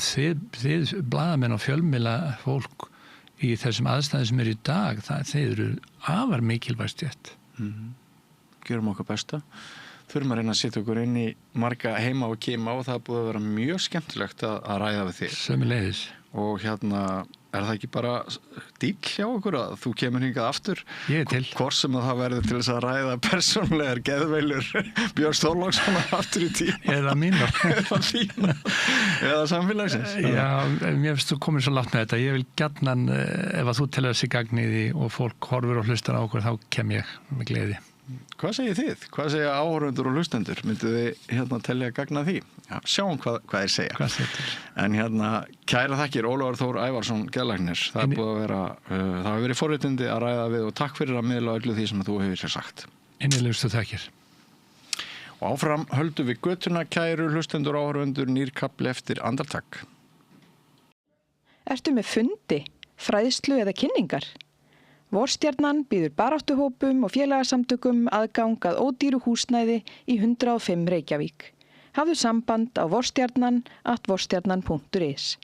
þið blaðamenn og fjölmiðla fólk í þessum aðstæðum sem í dag, þeir eru afar mikilvægt stétt. Gjörum okkar besta. Þurfum að reyna að setja okkur inn í marga heima og kima og það búið að vera mjög skemmtilegt að ræða við þig. Sömuleiðis. Og það ekki bara díl hjá okkur að þú kemur hingað aftur? Ég til. Hvort sem það verður til þess að ræða persónlegar geðveilur Björns Þorlákssonar aftur í tíma. Eða mínar. Eða þínar. Eða samfélagsins. Já, mér finnst þú komin svo látt með þetta. Ég vil gjarnan, ef að þú telur þessi gagniði og fólk horfir og hlustar á okkur, þá kem ég með gleði. Hvað segir þið? Hvað segja áhorfendur og hlustendur? Myndið þið telja gagna því? Já, sjáum hvað þeir segja. En kæra þakkir Ólafur Þór Ævarsson geðlæknir. Það búið að vera, það hefur verið forréttindi að ræða við og takk fyrir að miðla öllu því sem þú hefur sér sagt. Innilegustu þakkir. Og áfram höldum við götuna kæru hlustendur og áhorfendur nýr kafli eftir andartak. Ertu með fundi, fræðslu eða kynningar? Vorstjarnan býður baráttuhópum og félagasamtökum aðgang að ódýru húsnæði í 105 Reykjavík. Hafðu samband á vorstjarnan@vorstjarnan.is.